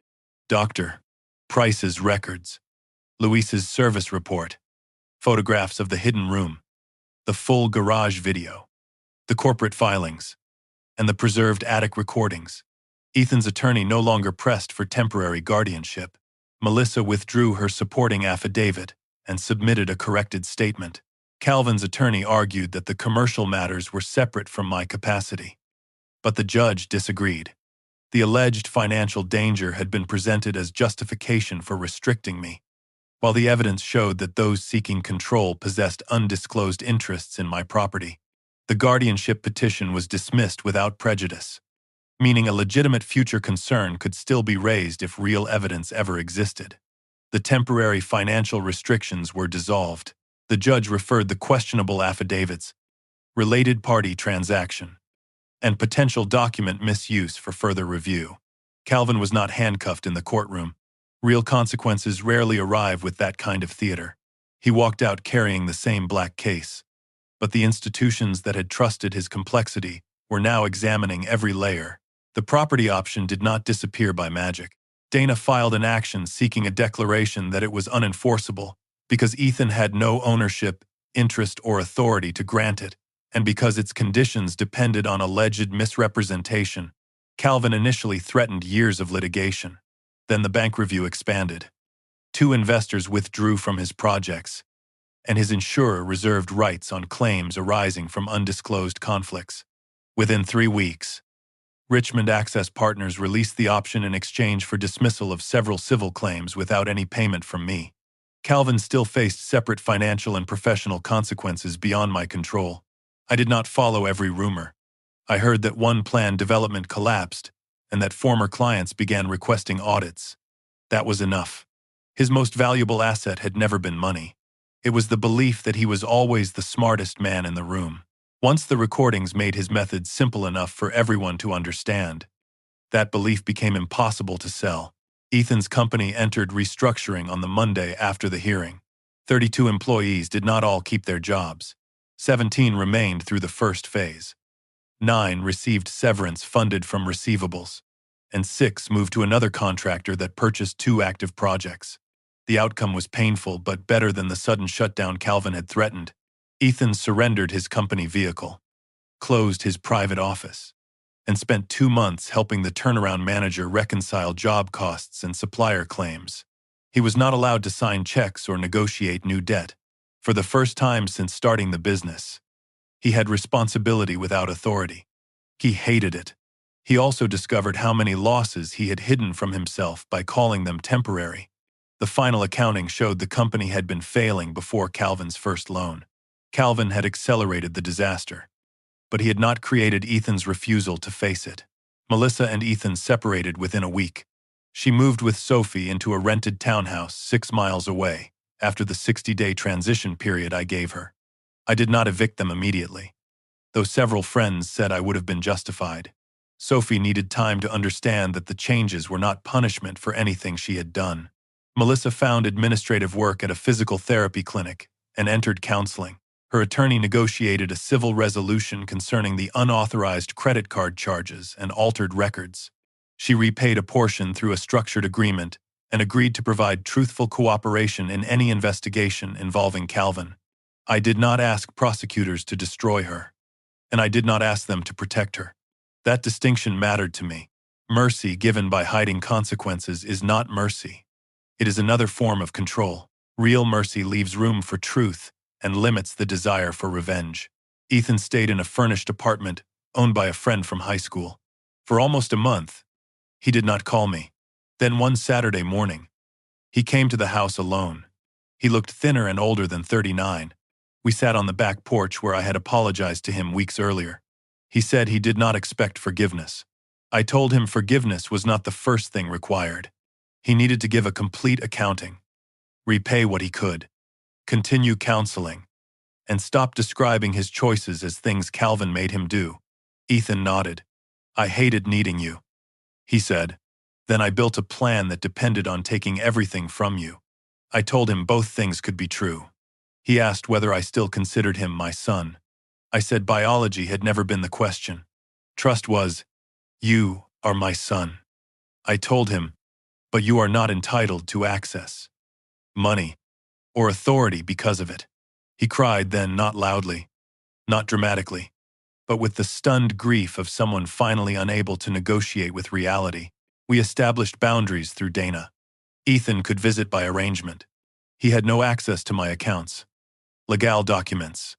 Dr. Price's records, Luis's service report, photographs of the hidden room, the full garage video, the corporate filings, and the preserved attic recordings. Ethan's attorney no longer pressed for temporary guardianship. Melissa withdrew her supporting affidavit and submitted a corrected statement. Calvin's attorney argued that the commercial matters were separate from my capacity. But the judge disagreed. The alleged financial danger had been presented as justification for restricting me, while the evidence showed that those seeking control possessed undisclosed interests in my property. The guardianship petition was dismissed without prejudice, meaning a legitimate future concern could still be raised if real evidence ever existed. The temporary financial restrictions were dissolved. The judge referred the questionable affidavits, related party transaction, and potential document misuse for further review. Calvin was not handcuffed in the courtroom. Real consequences rarely arrive with that kind of theater. He walked out carrying the same black case, but the institutions that had trusted his complexity were now examining every layer. The property option did not disappear by magic. Dana filed an action seeking a declaration that it was unenforceable because Ethan had no ownership, interest, or authority to grant it, and because its conditions depended on alleged misrepresentation. Calvin initially threatened years of litigation. Then the bank review expanded. 2 investors withdrew from his projects, and his insurer reserved rights on claims arising from undisclosed conflicts. Within 3 weeks, Richmond Access Partners released the option in exchange for dismissal of several civil claims without any payment from me. Calvin still faced separate financial and professional consequences beyond my control. I did not follow every rumor. I heard that one planned development collapsed and that former clients began requesting audits. That was enough. His most valuable asset had never been money. It was the belief that he was always the smartest man in the room. Once the recordings made his methods simple enough for everyone to understand, that belief became impossible to sell. Ethan's company entered restructuring on the Monday after the hearing. 32 employees did not all keep their jobs. 17 remained through the first phase. 9 received severance funded from receivables, and 6 moved to another contractor that purchased 2 active projects. The outcome was painful but better than the sudden shutdown Calvin had threatened. Ethan surrendered his company vehicle, closed his private office, and spent 2 months helping the turnaround manager reconcile job costs and supplier claims. He was not allowed to sign checks or negotiate new debt. For the first time since starting the business, he had responsibility without authority. He hated it. He also discovered how many losses he had hidden from himself by calling them temporary. The final accounting showed the company had been failing before Calvin's first loan. Calvin had accelerated the disaster, but he had not created Ethan's refusal to face it. Melissa and Ethan separated within a week. She moved with Sophie into a rented townhouse 6 miles away after the 60-day transition period I gave her. I did not evict them immediately, though several friends said I would have been justified. Sophie needed time to understand that the changes were not punishment for anything she had done. Melissa found administrative work at a physical therapy clinic and entered counseling. Her attorney negotiated a civil resolution concerning the unauthorized credit card charges and altered records. She repaid a portion through a structured agreement and agreed to provide truthful cooperation in any investigation involving Calvin. I did not ask prosecutors to destroy her, and I did not ask them to protect her. That distinction mattered to me. Mercy given by hiding consequences is not mercy. It is another form of control. Real mercy leaves room for truth and limits the desire for revenge. Ethan stayed in a furnished apartment owned by a friend from high school. For almost a month, he did not call me. Then one Saturday morning, he came to the house alone. He looked thinner and older than 39. We sat on the back porch where I had apologized to him weeks earlier. He said he did not expect forgiveness. I told him forgiveness was not the first thing required. He needed to give a complete accounting, repay what he could, continue counseling, and stop describing his choices as things Calvin made him do. Ethan nodded. I hated needing you, he said. Then I built a plan that depended on taking everything from you. I told him both things could be true. He asked whether I still considered him my son. I said biology had never been the question. Trust was, you are my son. I told him, but you are not entitled to access, money, or authority because of it. He cried then, not loudly, not dramatically, but with the stunned grief of someone finally unable to negotiate with reality. We established boundaries through Dana. Ethan could visit by arrangement. He had no access to my accounts, legal documents,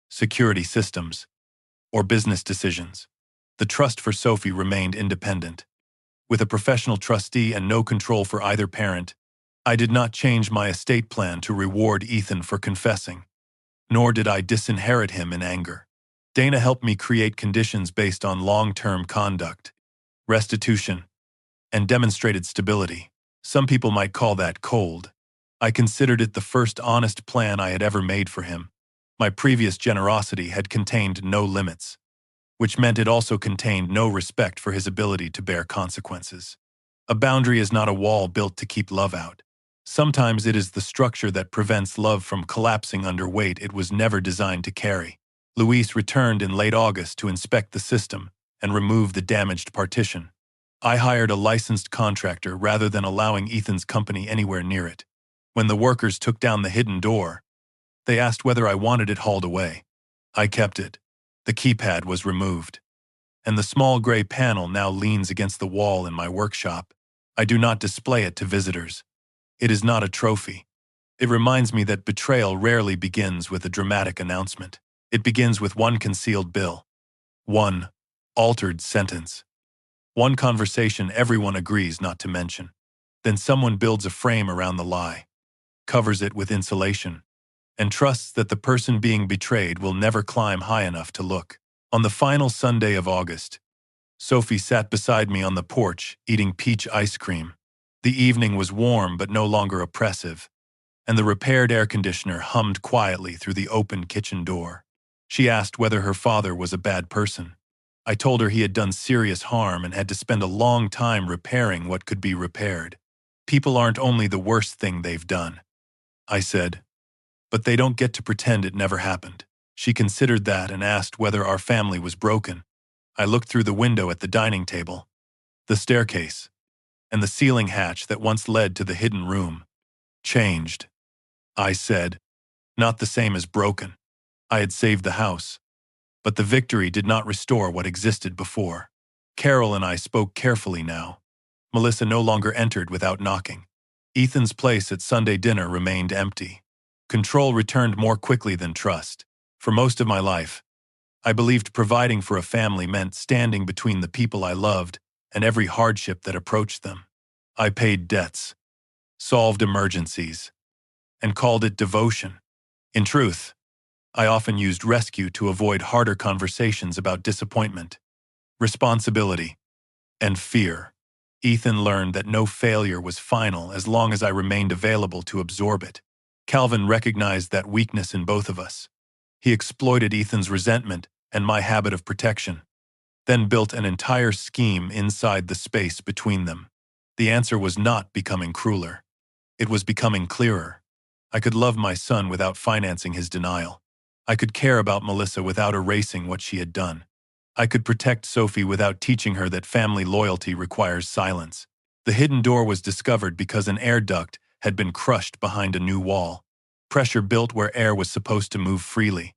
security systems, or business decisions. The trust for Sophie remained independent. With a professional trustee and no control for either parent, I did not change my estate plan to reward Ethan for confessing, nor did I disinherit him in anger. Dana helped me create conditions based on long-term conduct, restitution, and demonstrated stability. Some people might call that cold. I considered it the first honest plan I had ever made for him. My previous generosity had contained no limits, which meant it also contained no respect for his ability to bear consequences. A boundary is not a wall built to keep love out. Sometimes it is the structure that prevents love from collapsing under weight it was never designed to carry. Luis returned in late August to inspect the system and remove the damaged partition. I hired a licensed contractor rather than allowing Ethan's company anywhere near it. When the workers took down the hidden door, they asked whether I wanted it hauled away. I kept it. The keypad was removed, and the small gray panel now leans against the wall in my workshop. I do not display it to visitors. It is not a trophy. It reminds me that betrayal rarely begins with a dramatic announcement. It begins with one concealed bill, one altered sentence, one conversation everyone agrees not to mention. Then someone builds a frame around the lie, covers it with insulation, and trusts that the person being betrayed will never climb high enough to look. On the final Sunday of August, Sophie sat beside me on the porch eating peach ice cream. The evening was warm but no longer oppressive, and the repaired air conditioner hummed quietly through the open kitchen door. She asked whether her father was a bad person. I told her he had done serious harm and had to spend a long time repairing what could be repaired. People aren't only the worst thing they've done, I said, but they don't get to pretend it never happened. She considered that and asked whether our family was broken. I looked through the window at the dining table, the staircase, and the ceiling hatch that once led to the hidden room. Changed, I said. Not the same as broken. I had saved the house, but the victory did not restore what existed before. Carol and I spoke carefully now. Melissa no longer entered without knocking. Ethan's place at Sunday dinner remained empty. Control returned more quickly than trust. For most of my life, I believed providing for a family meant standing between the people I loved and every hardship that approached them. I paid debts, solved emergencies, and called it devotion. In truth, I often used rescue to avoid harder conversations about disappointment, responsibility, and fear. Ethan learned that no failure was final as long as I remained available to absorb it. Calvin recognized that weakness in both of us. He exploited Ethan's resentment and my habit of protection, then built an entire scheme inside the space between them. The answer was not becoming crueler. It was becoming clearer. I could love my son without financing his denial. I could care about Melissa without erasing what she had done. I could protect Sophie without teaching her that family loyalty requires silence. The hidden door was discovered because an air duct had been crushed behind a new wall. Pressure built where air was supposed to move freely,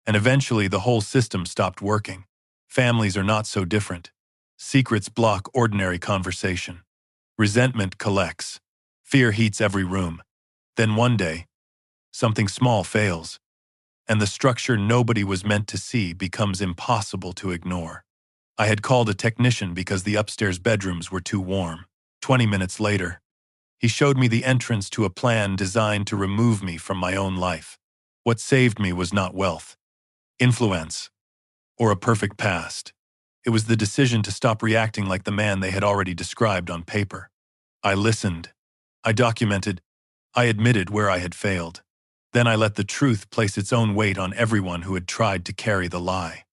and eventually the whole system stopped working. Families are not so different. Secrets block ordinary conversation. Resentment collects. Fear heats every room. Then one day, something small fails, and the structure nobody was meant to see becomes impossible to ignore. I had called a technician because the upstairs bedrooms were too warm. 20 minutes later, he showed me the entrance to a plan designed to remove me from my own life. What saved me was not wealth, influence, or a perfect past. It was the decision to stop reacting like the man they had already described on paper. I listened. I documented. I admitted where I had failed. Then I let the truth place its own weight on everyone who had tried to carry the lie.